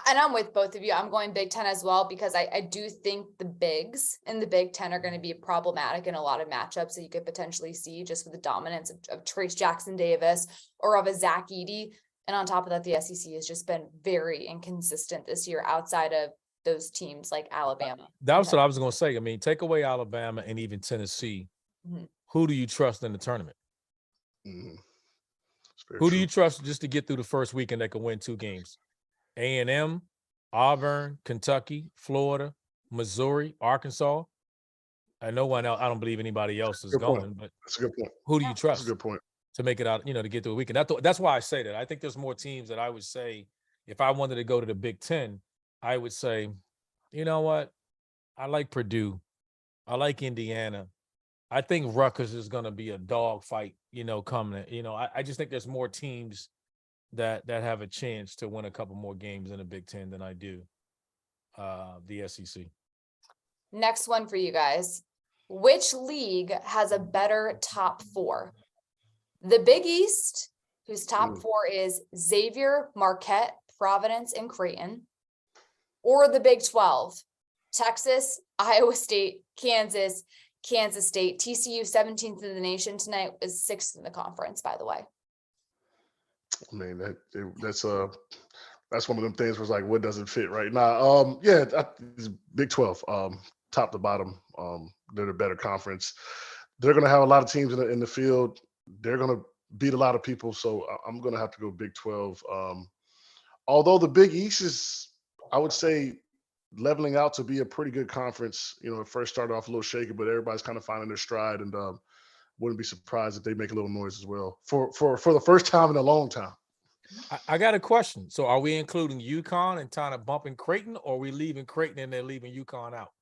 And I'm with both of you. I'm going Big Ten as well, because I do think the bigs in the Big Ten are going to be problematic in a lot of matchups that you could potentially see, just with the dominance of Trace Jackson Davis or of a Zach Edey. And on top of that, the SEC has just been very inconsistent this year outside of those teams like Alabama. That was what I was going to say. I mean, take away Alabama and even Tennessee. Who do you trust in the tournament? Who do you trust just to get through the first weekend that can win 2 games? A&M, Auburn, Kentucky, Florida, Missouri, Arkansas. And no one else, I don't believe anybody else is Good point. going, but That's a good point. who do you Yeah. That's a trust good point. to make it out, to get through the weekend? That's why I say that. I think there's more teams that I would say, if I wanted to go to the Big Ten, I would say, you know what? I like Purdue. I like Indiana. I think Rutgers is going to be a dog fight, coming. I just think there's more teams that have a chance to win a couple more games in the Big Ten than I do the SEC. Next one for you guys. Which league has a better top four? The Big East, whose top four is Xavier, Marquette, Providence, and Creighton, or the Big 12, Texas, Iowa State, Kansas State. TCU 17th in the nation tonight is 6th in the conference, by the way. I mean, that's one of them things where it's like, what doesn't fit right now? Big 12, top to bottom. They're the better conference. They're going to have a lot of teams in the field. They're going to beat a lot of people. So I'm going to have to go Big 12. Although the Big East is, I would say, leveling out to be a pretty good conference. It first started off a little shaky, but everybody's kind of finding their stride, and wouldn't be surprised if they make a little noise as well for the first time in a long time. I got a question. So are we including UConn and kind of bumping Creighton, or are we leaving Creighton and they're leaving UConn out?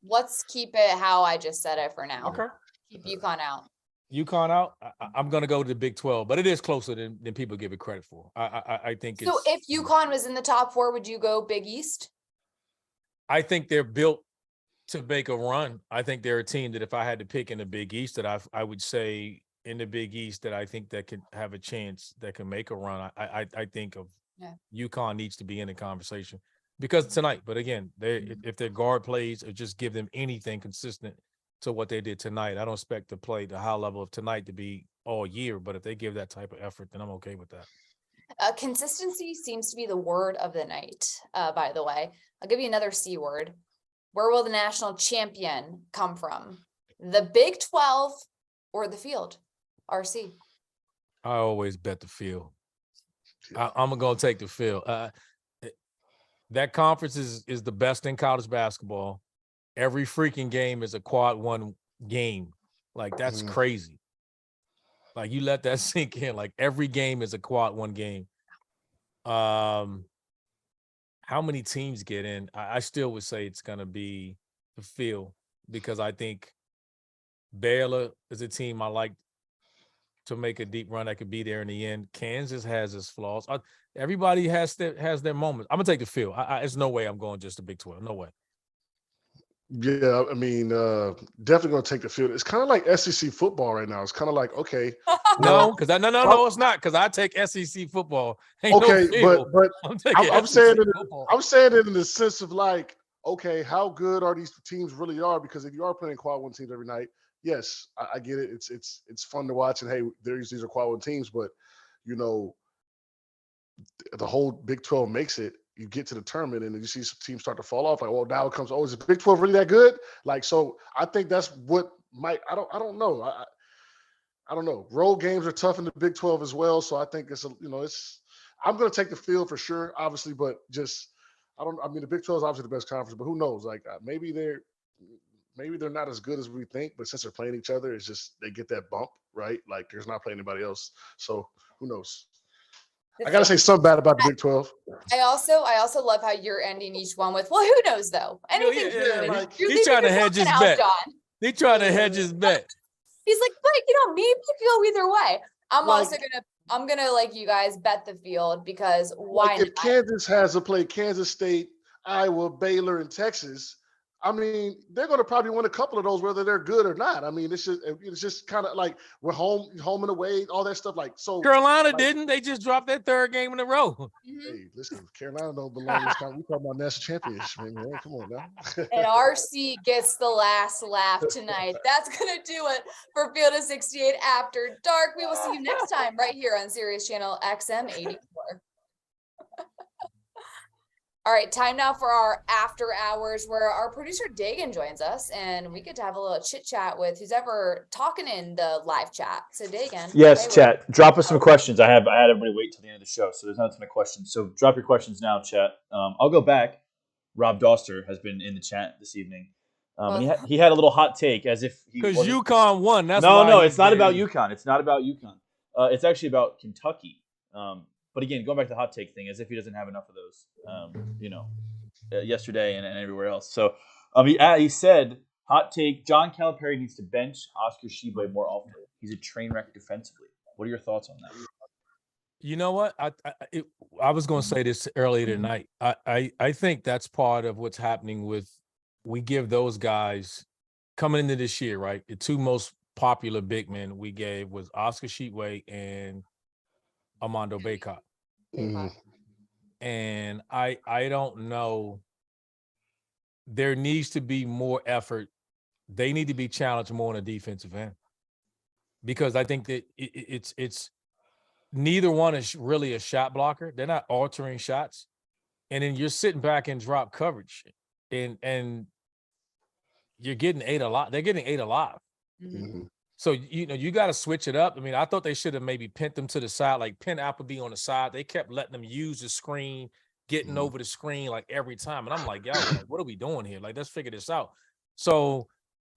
Let's keep it how I just said it for now. Okay. Keep UConn out. UConn out. I'm going to go to the Big 12, but it is closer than people give it credit for. I think so. If UConn was in the top four, would you go Big East? I think they're built to make a run. I think they're a team that if I had to pick in the Big East, that I would say in the Big East that I think that can have a chance, that can make a run. I think of UConn needs to be in the conversation because tonight. But again, if their guard plays or just give them anything consistent to what they did tonight, I don't expect to play the high level of tonight to be all year. But if they give that type of effort, then I'm okay with that. Consistency seems to be the word of the night, by the way. I'll give you another C word. Where will the national champion come from? The Big 12 or the field? RC. I always bet the field. I'm going to take the field. That conference is the best in college basketball. Every freaking game is a quad one game. Like, that's crazy. Like, you let that sink in. Like, every game is a quad one game. How many teams get in? I still would say it's going to be the field because I think Baylor is a team I like to make a deep run that could be there in the end. Kansas has its flaws. Everybody has their moments. I'm going to take the field. There's no way I'm going just the Big 12. No way. Yeah, I mean, definitely going to take the field. It's kind of like SEC football right now. It's kind of like, okay. No, because no, it's not. Because I take SEC football. Okay, but I'm saying it in the sense of like, okay, how good are these teams really are? Because if you are playing quad one teams every night, yes, I get it. It's fun to watch, and hey, these are quad one teams, but the whole Big 12 makes it. You get to the tournament and you see some teams start to fall off. Like, well, now it comes, is the Big 12 really that good? Like, so I think that's what might. I don't know. I don't know. Road games are tough in the Big 12 as well. So I think I'm going to take the field for sure, obviously, but just the Big 12 is obviously the best conference, but who knows? Like, maybe they're not as good as we think, but since they're playing each other, it's just they get that bump, right? Like, there's not playing anybody else. So who knows? I gotta say something bad about the Big 12. I also love how you're ending each one with, well, who knows though? Anything. He's trying to hedge his bet. He's trying to hedge his bet. He's like, but maybe you go either way. I'm gonna like you guys bet the field because why not? If Kansas has to play Kansas State, Iowa, Baylor, and Texas, I mean, they're going to probably win a couple of those, whether they're good or not. I mean, it's just kind of like we're home and away, all that stuff. Like, so Carolina didn't. They just dropped their third game in a row. Hey, listen, Carolina don't belong in this kind. We talking about national championship, man. Come on now. And RC gets the last laugh tonight. That's gonna do it for Field of 68 After Dark. We will see you next time right here on Sirius Channel XM 84. All right, time now for our after hours where our producer Dagan joins us and we get to have a little chit chat with who's ever talking in the live chat. So Dagan. Yes, chat. Drop us some questions. I had everybody wait till the end of the show, so there's not a ton of questions. So drop your questions now, chat. I'll go back. Rob Doster has been in the chat this evening. And he had a little hot take as if he Because wasn't. UConn won. That's No, why it's not about UConn. It's not about UConn. It's actually about Kentucky. But again, going back to the hot take thing, as if he doesn't have enough of those, yesterday and everywhere else. So he said, hot take, John Calipari needs to bench Oscar Tshiebwe more often. He's a train wreck defensively. What are your thoughts on that? You know what? I was going to say this earlier tonight. I think that's part of what's happening with, we give those guys coming into this year, right? The two most popular big men we gave was Oscar Tshiebwe and Armando Bacot. Mhm. And I don't know. There needs to be more effort. They need to be challenged more on the defensive end, because I think that it's neither one is really a shot blocker. They're not altering shots. And then you're sitting back in drop coverage and you're getting 8 a lot. They're getting 8 a lot. Mhm. So, you got to switch it up. I mean, I thought they should have maybe pinned them to the side, like pin Appleby on the side. They kept letting them use the screen, getting over the screen like every time. And I'm like, yo, like, what are we doing here? Like, let's figure this out. So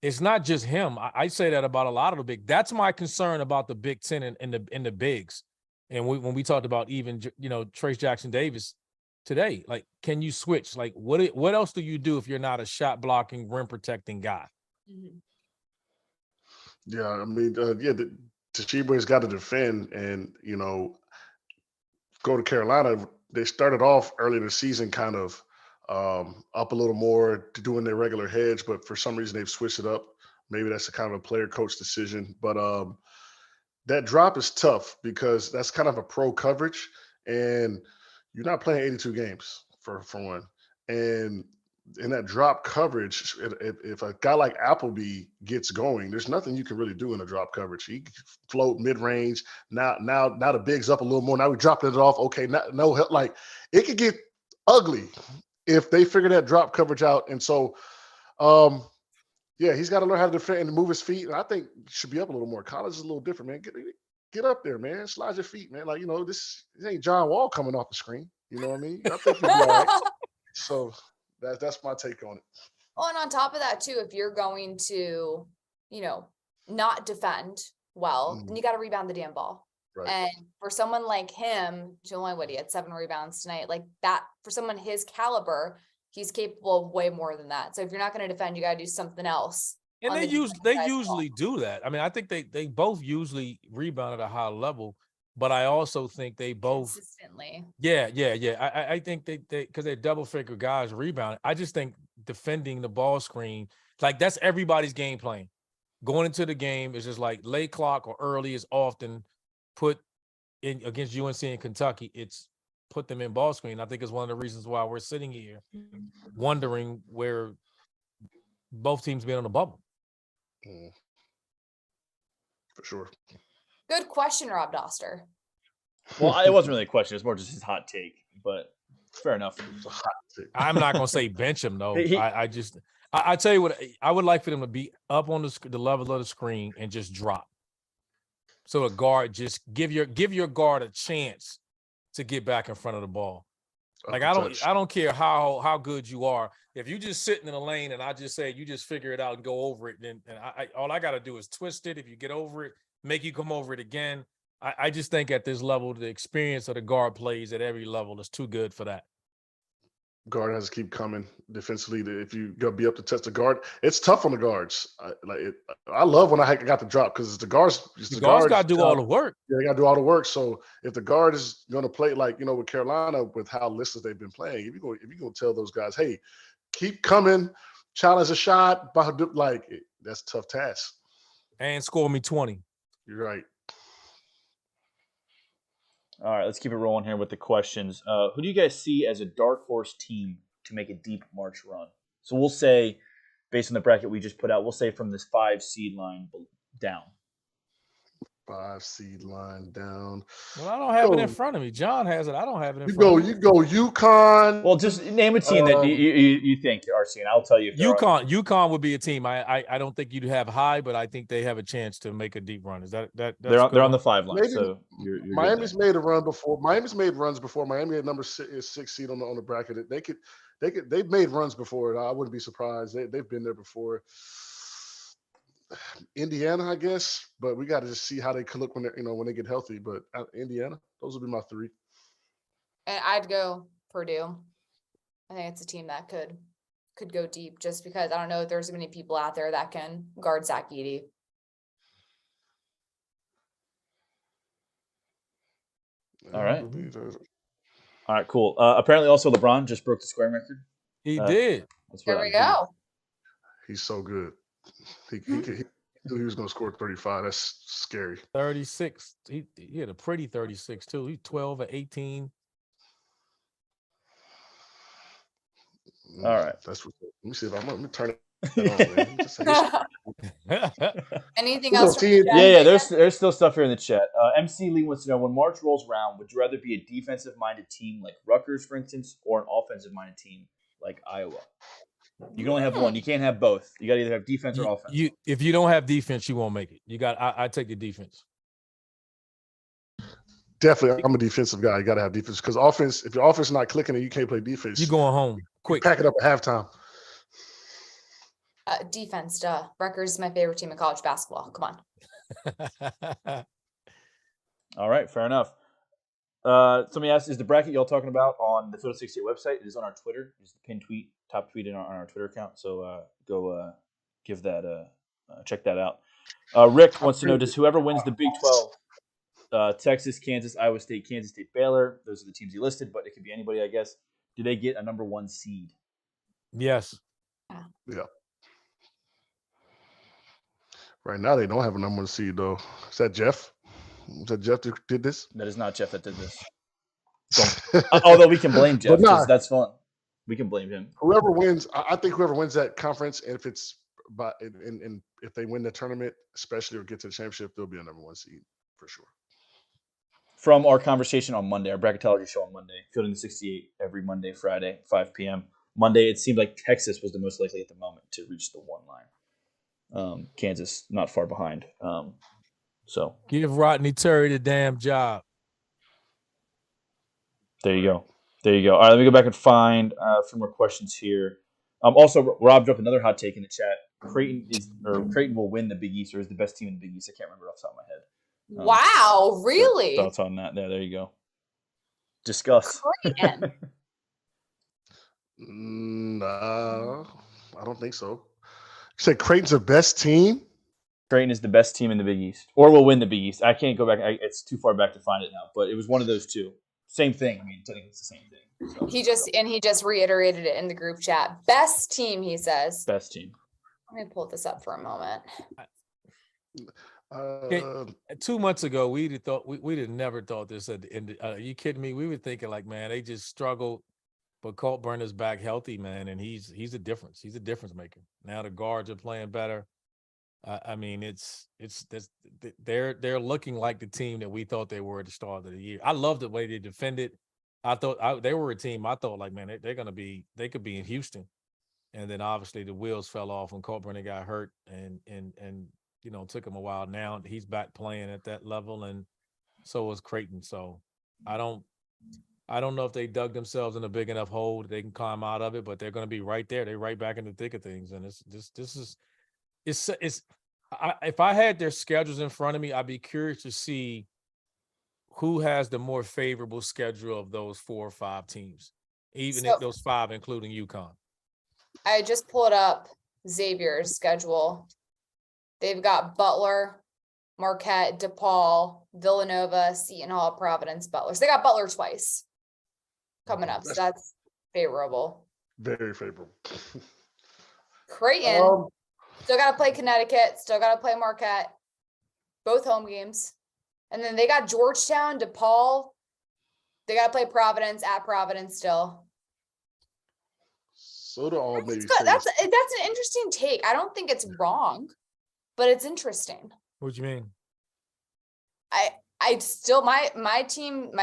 it's not just him. I say that about a lot of the big. That's my concern about the Big Ten and the bigs. And when we talked about even, Trace Jackson Davis today, like, can you switch? Like, what else do you do if you're not a shot blocking, rim protecting guy? Mhm. Yeah, I mean, Toshiba's got to defend, and go to Carolina. They started off early in the season kind of up a little more to doing their regular hedge, but for some reason they've switched it up. Maybe that's a kind of a player coach decision, but that drop is tough because that's kind of a pro coverage, and you're not playing 82 games for one, and in that drop coverage, if a guy like Appleby gets going, there's nothing you can really do in a drop coverage. He can float mid range. Now the big's up a little more. Now we dropping it off. Okay, no help. Like, it could get ugly if they figure that drop coverage out. And so, he's got to learn how to defend and move his feet. And I think he should be up a little more. College is a little different, man. Get up there, man. Slide your feet, man. Like, this ain't John Wall coming off the screen. You know what I mean? I think you'll be all right. So that's my take on it. Well, and on top of that too, if you're going to, not defend well, then you got to rebound the damn ball. Right. And for someone like him, he had 7 rebounds tonight, like that, for someone his caliber, he's capable of way more than that. So if you're not going to defend, you got to do something else. And they usually do that. I mean, I think they both usually rebound at a high level, but I also think they both consistently. Yeah. I think they because they're double figure guys rebounding. I just think defending the ball screen, like, that's everybody's game plan. Going into the game is just like late clock or early is often put in against UNC and Kentucky. It's put them in ball screen. I think it's one of the reasons why we're sitting here wondering where both teams been on the bubble. For sure. Good question, Rob Doster. Well, it wasn't really a question. It's more just his hot take, but fair enough. It's a hot take. I'm not going to say bench him, though. He- I tell you what, I would like for them to be up on the level of the screen and just drop. So a guard, just give your guard a chance to get back in front of the ball. Like, I don't care how good you are. If you just sitting in the lane and I just say you just figure it out and go over it, then all I got to do is twist it. If you get over it, make you come over it again. I just think at this level, the experience of the guard plays at every level is too good for that. Guard has to keep coming defensively. If you go be up to test the guard, it's tough on the guards. I love when I got the drop because the guards. The guards got to do all the work. Yeah, they got to do all the work. So if the guard is going to play like with Carolina, with how listless they've been playing, if you go tell those guys, hey, keep coming, challenge a shot, like, that's a tough task. And score me 20. You're right. All right, let's keep it rolling here with the questions. Who do you guys see as a dark horse team to make a deep March run? So we'll say, based on the bracket we just put out, we'll say from this 5 seed line down. 5 seed line down. Well, I don't have it in front of me. John has it. I don't have it in You front go. of me. You go. UConn. Well, just name a team that you think, RC, and I'll tell you if they're on. UConn would be a team. I don't think you'd have high, but I think they have a chance to make a deep run. Is that's they're on good? the 5 line? Maybe so you're Miami's made a run before. Miami's made runs before. Miami had number 6 seed on the bracket. They've made runs before. I wouldn't be surprised. They've been there before. Indiana, I guess, but we got to just see how they could look when they get healthy. But Indiana, those would be my 3. And I'd go Purdue. I think it's a team that could go deep, just because I don't know if there's many people out there that can guard Zach Edey. All right, cool. Apparently, also LeBron just broke the scoring record. He did. There we go. He's so good. He knew he was going to score 35. That's scary. 36. He had a pretty 36 too. He's 12 or 18. All right. Let me see if I'm going to turn it on. Anything else? Yeah. There's still stuff here in the chat. MC Lee wants to know, when March rolls around, would you rather be a defensive-minded team like Rutgers, for instance, or an offensive-minded team like Iowa? You can only have one. You can't have both. You got to either have defense or offense. If you don't have defense, you won't make it. I take the defense. Definitely, I'm a defensive guy. You got to have defense, because offense. If your offense is not clicking and you can't play defense, you're going home quick. Pack it up at halftime. Defense, duh. Rutgers is my favorite team in college basketball. Come on. All right, fair enough. Somebody asked, is the bracket y'all talking about on the Field 68 website? It is on our Twitter. It's the pinned tweet, top tweet on our Twitter account. So go give that check that out. Rick wants to know, does whoever wins the Big 12, Texas, Kansas, Iowa State, Kansas State, Baylor, those are the teams he listed, but it could be anybody, I guess. Do they get a number 1 seed? Yes. Yeah. Right now, they don't have a number 1 seed, though. Is that Jeff? Is that Jeff that did this? That is not Jeff that did this. Although we can blame Jeff, because that's fun. We can blame him. Whoever wins, I think whoever wins that conference, and if it's if they win the tournament, especially, or get to the championship, they'll be a number 1 seed for sure. From our conversation on Monday, our bracketology show on Monday, Fielding the 68 every Monday, Friday, 5 p.m. Monday, it seemed like Texas was the most likely at the moment to reach the 1 line. Kansas not far behind. So give Rodney Terry the damn job. There you go. All right, let me go back and find a few more questions here. Also, Rob dropped another hot take in the chat. Creighton will win the Big East, or is the best team in the Big East. I can't remember off the top of my head. Wow, really? Thoughts on that? There you go. Discuss. No, I don't think so. You said Creighton's the best team? Creighton is the best team in the Big East, or will win the Big East. I can't go back. It's too far back to find it now, but it was one of those two. Same thing. I mean, technically it's the same thing. So. He just reiterated it in the group chat. Best team, he says. Best team. Let me pull this up for a moment. 2 months ago, we'd have never thought this at the end. Are you kidding me? We were thinking like, man, they just struggled, but Burner's back healthy, man, and he's a difference. He's a difference maker. Now the guards are playing better. I mean, they're looking like the team that we thought they were at the start of the year. I love the way they defended. I thought they were a team. I thought like, man, they could be in Houston, and then obviously the wheels fell off when Burner got hurt, and took him a while. Now he's back playing at that level, and so was Creighton. So I don't know if they dug themselves in a big enough hole that they can climb out of it, but they're going to be right there. They're right back in the thick of things, and if I had their schedules in front of me, I'd be curious to see who has the more favorable schedule of those 4 or 5 teams, even if those 5, including UConn. I just pulled up Xavier's schedule. They've got Butler, Marquette, DePaul, Villanova, Seton Hall, Providence, Butler. So they got Butler twice coming up. So that's favorable. Very favorable. Creighton. Still got to play Connecticut. Still got to play Marquette. Both home games. And then they got Georgetown, DePaul. They got to play Providence at Providence still. So do all maybe. That's an interesting take. I don't think it's wrong, but it's interesting. What do you mean? I still, my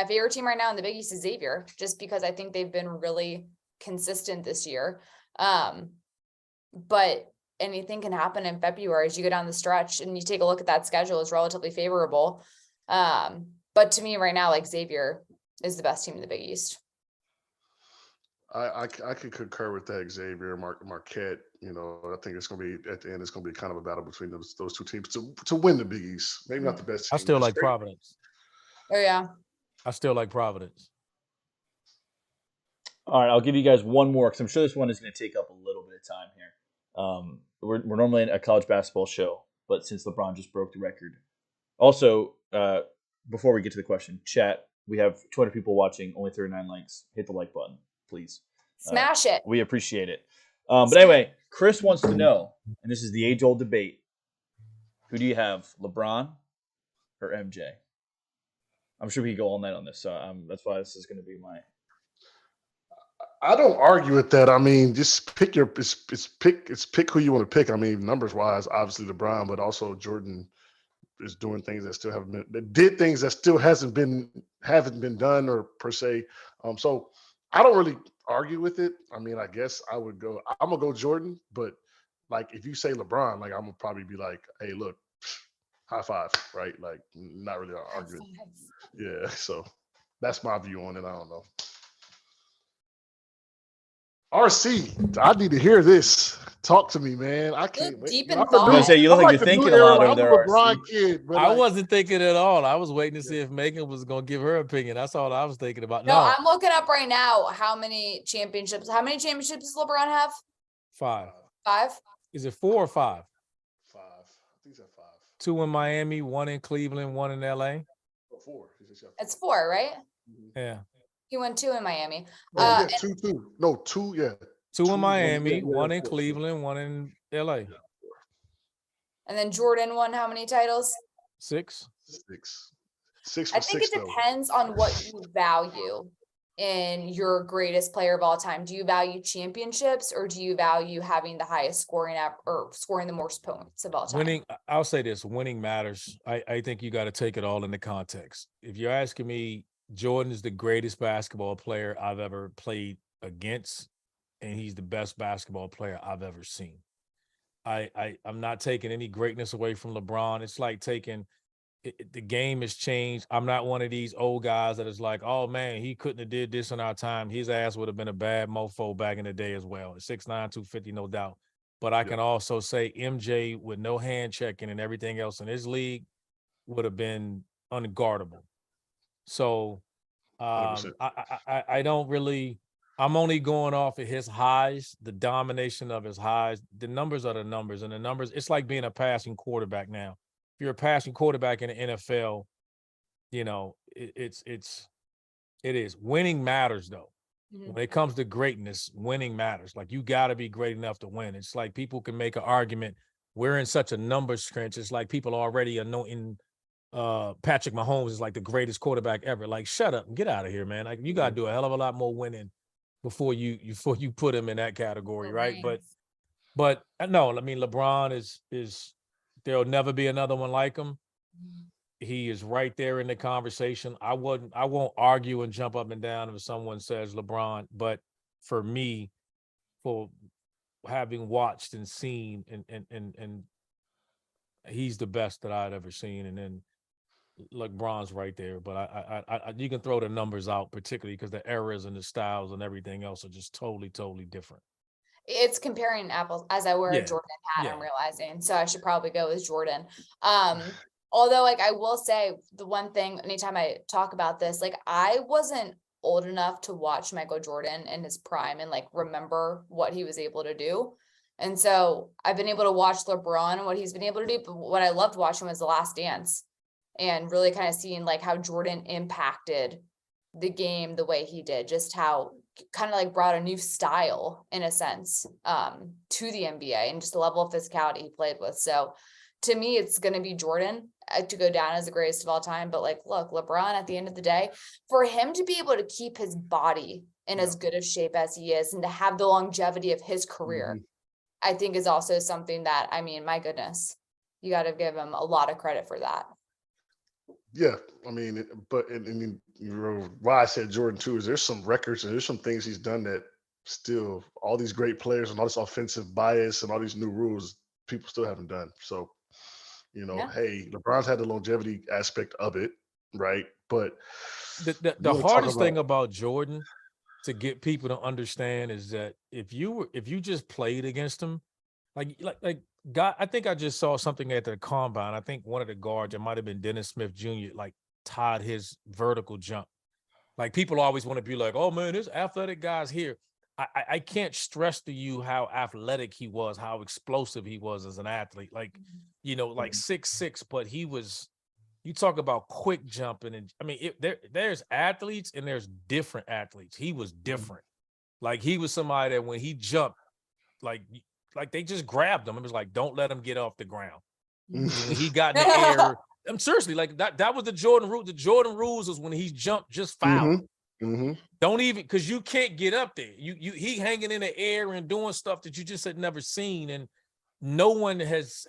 favorite team right now in the Big East is Xavier, just because I think they've been really consistent this year. But anything can happen in February as you go down the stretch and you take a look at that schedule, is relatively favorable. But to me right now, like, Xavier is the best team in the Big East. I could concur with that. Xavier, Marquette. You know, I think it's going to be at the end. It's going to be kind of a battle between those two teams to win the Big East. Maybe not the best team. I still like Providence. Oh yeah, I still like Providence. All right, I'll give you guys one more because I'm sure this one is going to take up a little bit of time here. We're normally a college basketball show, but since LeBron just broke the record. Also, before we get to the question, chat, we have 200 people watching, only 39 likes. Hit the like button, please. smash it. We appreciate it. But anyway, Chris wants to know, and this is the age-old debate, who do you have, LeBron or MJ? I'm sure we could go all night on this, so that's why this is going to be my... I don't argue with that. I mean, just pick pick who you want to pick. I mean, numbers wise, obviously LeBron, but also Jordan is doing things that still haven't been, did things that still haven't been done or per se. So I don't really argue with it. I mean, I guess I'm gonna go Jordan, but like if you say LeBron, like I'm gonna probably be like, hey, look, high five, right? Like not really arguing. Yeah, so that's my view on it. I don't know. RC, I need to hear this. Talk to me, man. I can't wait. Deep in I was gonna say, you look like you're thinking a lot over there, RC. Kid, I wasn't thinking at all. I was waiting to see if Meghan was going to give her opinion. That's all I was thinking about. No, I'm looking up right now how many championships does LeBron have? 5. 5? Is it 4 or 5? 5. I think it's at 5. 2 in Miami, 1 in Cleveland, 1 in LA. 4. It's 4, right? Yeah. He won 2 in Miami. Yeah, 2. No, 2. Yeah. 2 in Miami, 1 in Cleveland, 1 in LA. And then Jordan won how many titles? 6. 6 I think it depends on what you value in your greatest player of all time. Do you value championships, or do you value having the highest scoring or scoring the most points of all time? Winning, I'll say this, winning matters. I think you got to take it all into context. If you're asking me, Jordan is the greatest basketball player I've ever played against, and he's the best basketball player I've ever seen. I'm not taking any greatness away from LeBron. It's like the game has changed. I'm not one of these old guys that is like, oh man, he couldn't have did this in our time. His ass would have been a bad mofo back in the day as well. 6'9", 250, no doubt. But I can also say MJ with no hand checking and everything else in his league would have been unguardable. So I don't really, I'm only going off of his highs, the domination of his highs. The numbers are the numbers, and the numbers, it's like being a passing quarterback now. If you're a passing quarterback in the NFL, you know, it is. Winning matters though. Mm-hmm. When it comes to greatness, winning matters. Like you got to be great enough to win. It's like people can make an argument. We're in such a numbers crunch. It's like people already anointing Patrick Mahomes is like the greatest quarterback ever. Like, shut up and get out of here, man. Like you got to do a hell of a lot more winning before you put him in that category, right? But no, I mean LeBron is there'll never be another one like him. He is right there in the conversation. I won't argue and jump up and down if someone says LeBron, but for me, for having watched and seen and he's the best that I'd ever seen. And then LeBron's right there, but I you can throw the numbers out, particularly because the eras and the styles and everything else are just totally different. It's comparing apples. As I wear a Jordan hat, I'm realizing, so I should probably go with Jordan. Although, like, I will say the one thing, anytime I talk about this, like, I wasn't old enough to watch Michael Jordan in his prime and like remember what he was able to do. And so I've been able to watch LeBron and what he's been able to do. But what I loved watching was The Last Dance and really kind of seeing like how Jordan impacted the game the way he did, just how kind of like brought a new style in a sense to the NBA and just the level of physicality he played with. So to me, it's going to be Jordan to go down as the greatest of all time. But like, look, LeBron at the end of the day, for him to be able to keep his body in as good of shape as he is and to have the longevity of his career, I think is also something that, I mean, my goodness, you got to give him a lot of credit for that. Yeah, I mean, why I said Jordan too is there's some records and there's some things he's done that still all these great players and all this offensive bias and all these new rules people still haven't done. So, Yeah. hey, LeBron's had the longevity aspect of it, right? But The hardest thing about Jordan to get people to understand is that if you just played against him, like God, I think I just saw something at the combine. I think one of the guards, it might have been Dennis Smith Jr., like tied his vertical jump. Like people always want to be like, oh man, there's athletic guys here. I can't stress to you how athletic he was, how explosive he was as an athlete. Like, like 6'6", but he was. You talk about quick jumping, and I mean, there's athletes and there's different athletes. He was different. Like he was somebody that when he jumped, like they just grabbed him. It was like, don't let him get off the ground. When he got in the air, I'm seriously like that was the Jordan rule. The Jordan rules was when he jumped, just foul. Don't even, because you can't get up there. He hanging in the air and doing stuff that you just had never seen, and no one has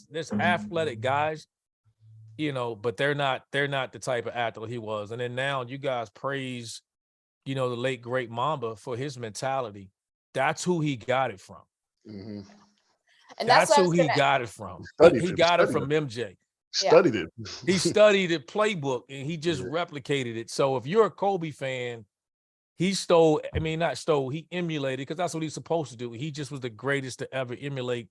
this athletic guys. But they're not the type of athlete he was. And then now you guys praise, the late great Mamba for his mentality. That's who he got it from. And that's who he got it from. He got it from MJ. Studied it. He studied the playbook and he just replicated it. So if you're a Kobe fan, he he emulated, because that's what he's supposed to do. He just was the greatest to ever emulate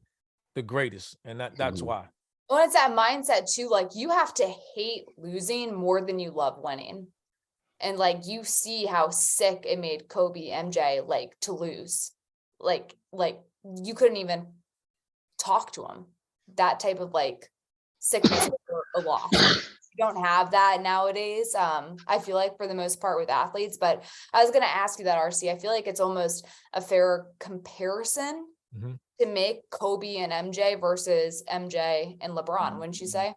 the greatest. And that's why. Well, it's that mindset too. Like you have to hate losing more than you love winning. And like, you see how sick it made Kobe, MJ, like to lose, like you couldn't even talk to him, that type of like sickness or a loss. You don't have that nowadays. I feel like for the most part with athletes, but I was going to ask you that, RC, I feel like it's almost a fair comparison to make Kobe and MJ versus MJ and LeBron, wouldn't you say?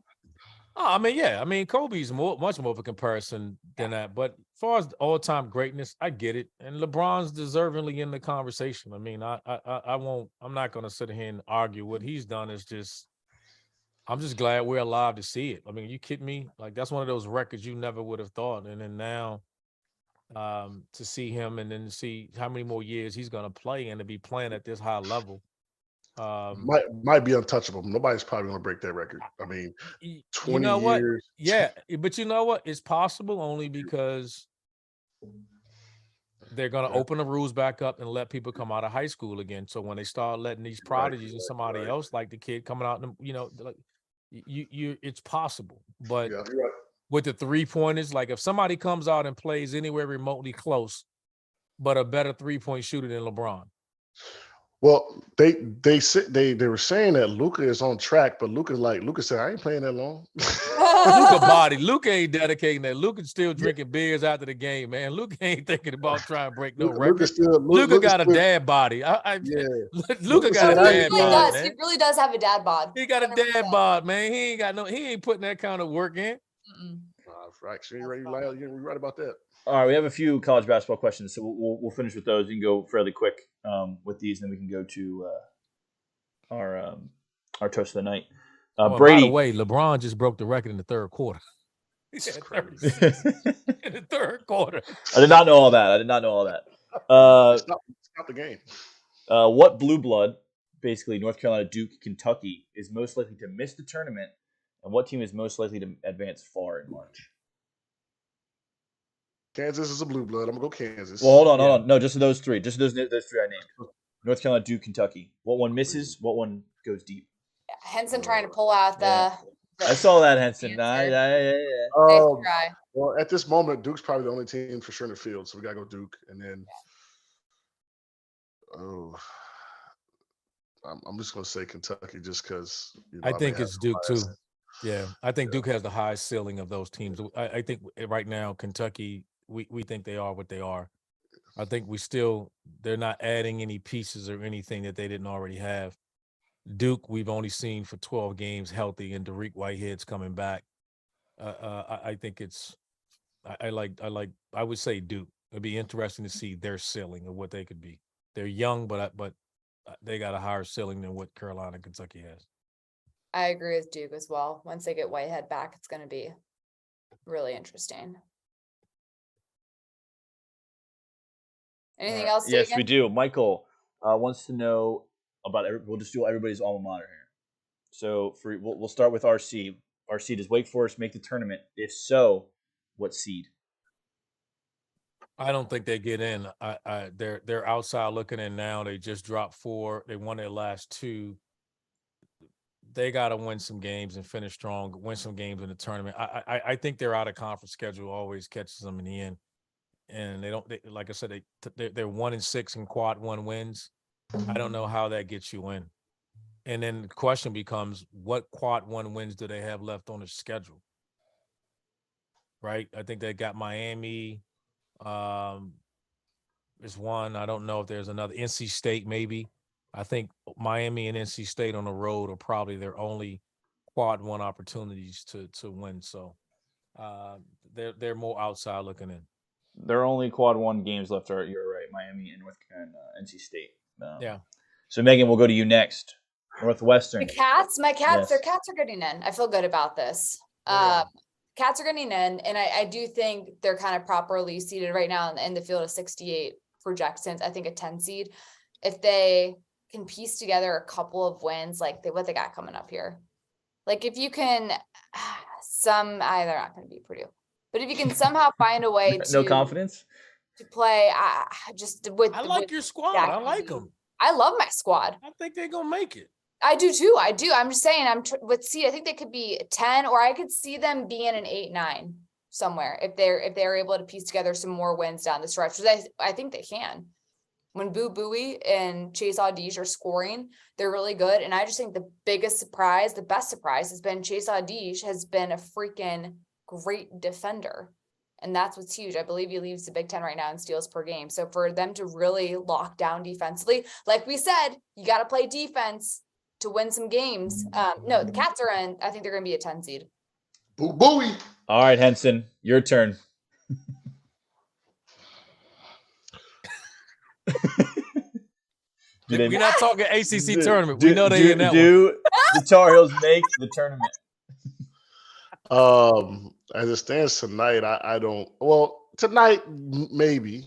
Oh, I mean, yeah. I mean, Kobe's much more of a comparison than that. But as far as all-time greatness, I get it. And LeBron's deservingly in the conversation. I mean, I'm not going to sit here and argue. What he's done is I'm just glad we're alive to see it. I mean, you kidding me? Like, that's one of those records you never would have thought. And then now to see him and then to see how many more years he's going to play and to be playing at this high level. Might be untouchable. Nobody's probably going to break that record. I mean, 20 years. What? Yeah, but you know what? It's possible only because they're going to open the rules back up and let people come out of high school again. So when they start letting these prodigies and somebody else, like the kid coming out, and like it's possible. But with the 3-pointers, like if somebody comes out and plays anywhere remotely close, but a better 3-point shooter than LeBron. Well, they were saying that Luka is on track, but Luka said, I ain't playing that long. Luka ain't dedicating that. Luka's still drinking beers after the game, man. Luka ain't thinking about trying to break no record. Luka got a dad body. Luka got a dad bod, man. He really does have a dad bod. He got a dad bod, man. He ain't putting that kind of work in. Right. So you're right about that. All right, we have a few college basketball questions, so we'll finish with those. You can go fairly quick with these, and then we can go to our toast of the night. Brady. By the way, LeBron just broke the record in the third quarter. He said 36 in the third quarter. I did not know all that. Stop the game. What blue blood, basically North Carolina, Duke, Kentucky, is most likely to miss the tournament, and what team is most likely to advance far in March? Kansas is a blue blood. I'm gonna go Kansas. Well, hold on. No, just those three. Just those three I named. North Carolina, Duke, Kentucky. What one misses? What one goes deep? Henson trying to pull out the I saw that, Henson. Yeah. Well, at this moment, Duke's probably the only team for sure in the field, so we gotta go Duke. And then, I'm just gonna say Kentucky, just because. I think it's Duke too. Yeah, I think Duke has the highest ceiling of those teams. I think right now Kentucky, we think they are what they are. I think they're not adding any pieces or anything that they didn't already have. Duke, we've only seen for 12 games healthy, and Derek Whitehead's coming back. I think I would say Duke. It'd be interesting to see their ceiling of what they could be. They're young, but they got a higher ceiling than what Carolina and Kentucky has. I agree with Duke as well. Once they get Whitehead back, it's going to be Really interesting. Anything else? Yes, we Dagan? do. Michael wants to know about. We'll just do everybody's alma mater here. So we'll start with our seed. Our seed is Wake Forest make the tournament. If so, what seed? I don't think they get in. They're outside looking in now. They just dropped 4. They won their last 2. They got to win some games and finish strong. Win some games in the tournament. I think their out of conference schedule always catches them in the end. And like I said, they're 1-6 in quad 1 wins. I don't know how that gets you in. And then the question becomes, what quad 1 wins do they have left on the schedule? Right? I think they got Miami. Is one. I don't know if there's another. NC State, maybe. I think Miami and NC State on the road are probably their only quad 1 opportunities to win. So they're more outside looking in. Their only quad 1 games left are, you're right, Miami and NC State. Yeah. So Megan, we'll go to you next. Northwestern. The Cats, Yes. their Cats are getting in. I feel good about this. Cats are getting in, and I do think they're kind of properly seated right now in the field of 68 projections. I think a 10 seed. If they can piece together a couple of wins, like what they got coming up here. Like if you can, they're not going to beat Purdue, but if you can somehow find a way to No confidence to play, just with. I like your squad. I like them. I love my squad. I think they're gonna make it. I do too. I do. I'm just saying. With seed. I think they could be 10, or I could see them being an 8-9 somewhere if they're able to piece together some more wins down the stretch. Because I think they can. When Boo Buie and Chase Audige are scoring, they're really good. And I just think the best surprise has been Chase Audige has been a freaking great defender. And that's what's huge. I believe he leads the Big Ten right now in steals per game. So for them to really lock down defensively, like we said, you got to play defense to win some games. No, the Cats are in. I think they're going to be a 10 seed. Boo Booey. All right, Henson, your turn. We're not talking ACC tournament. We know they in that one. The Tar Heels make the tournament? As it stands tonight, I don't. Well, tonight maybe,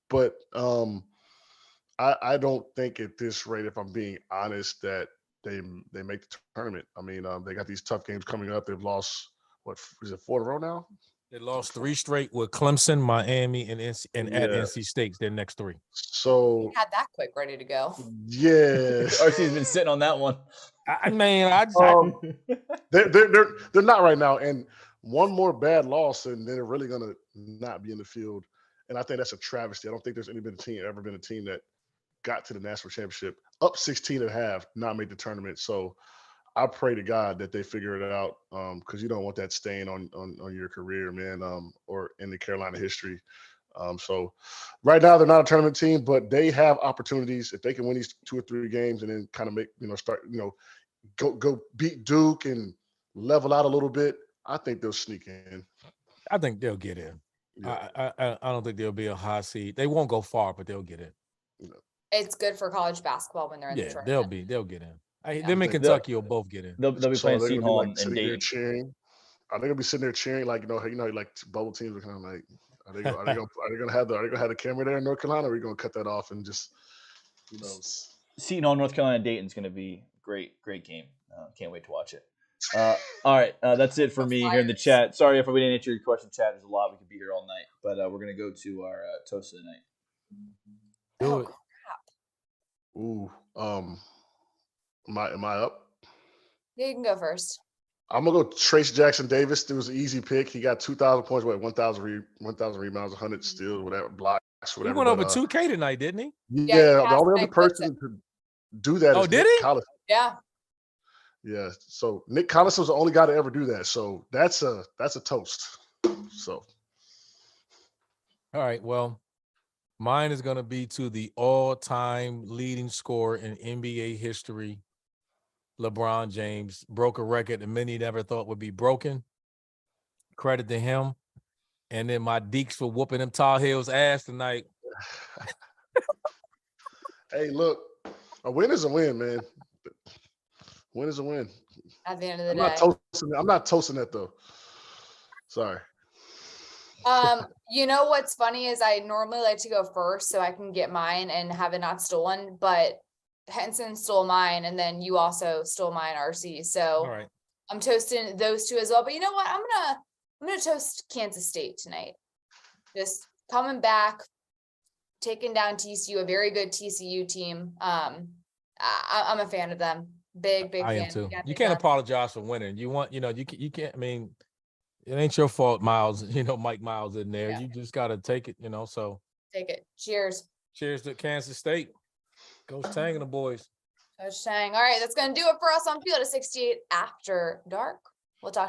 but I don't think at this rate, if I'm being honest, that they make the tournament. I mean, they got these tough games coming up. They've lost, what is it, 4 in a row now? They lost 3 straight with Clemson, Miami, and at NC State. Their next 3. So you had that quick ready to go. Yeah, RC's been sitting on that one. They're not right now, and one more bad loss, and they're really gonna not be in the field. And I think that's a travesty. I don't think there's ever been a team that got to the national championship up 16 and a half, not make the tournament. So I pray to God that they figure it out, because you don't want that stain on your career, man, or in the Carolina history. So right now they're not a tournament team, but they have opportunities if they can win these 2 or 3 games and then kind of make, start, go beat Duke and level out a little bit. I think they'll sneak in. I think they'll get in. Yeah. I don't think they'll be a high seed. They won't go far, but they'll get in. It's good for college basketball when they're in the tournament. They'll get in. Them and Kentucky will both get in. They'll be playing Seton Hall and Dayton. Cheering. Are they gonna be sitting there cheering like like bubble teams are kind of like? Are they gonna have the camera there in North Carolina? Or are we gonna cut that off and just Seton Hall, North Carolina, Dayton's gonna be great game. Can't wait to watch it. All right, that's it for me here in the chat. Sorry if we didn't answer your question, chat. There's a lot. We could be here all night, but we're gonna go to our toast of the night. Do it. Ooh, am I up? Yeah, you can go first. I'm gonna go Trace Jackson Davis. It was an easy pick. He got 2,000 points, 1,000 rebounds, 100 steals, whatever, blocks, whatever. He went over 2K tonight, didn't he? Yeah, the only other person to do that is did Nick he? Collison. Yeah. Yeah. So Nick Collison was the only guy to ever do that. So that's a toast. So. All right. Well, mine is going to be to the all-time leading scorer in NBA history, LeBron James. Broke a record that many never thought would be broken. Credit to him. And then my Deeks for whooping them Tar Heels ass tonight. Hey, look, a win is a win, man. Win is a win. At the end of the day. I'm not toasting that, though. Sorry. You know what's funny is I normally like to go first so I can get mine and have it not stolen, but Henson stole mine and then you also stole mine, RC. All So right. I'm toasting those two as well. But you know what? I'm gonna toast Kansas State tonight. Just coming back, taking down TCU, a very good TCU team. I'm a fan of them. Big I fan. am too. Can't You take can't that. apologize for winning. You want, you can't, I mean, it ain't your fault, Miles, Mike Miles in there. Yeah. You just got to take it, so Take it. Cheers. cheers to Kansas State. Coach Tang and the boys. Coach Tang. All right, that's gonna do it for us on Field of 68 After Dark. We'll talk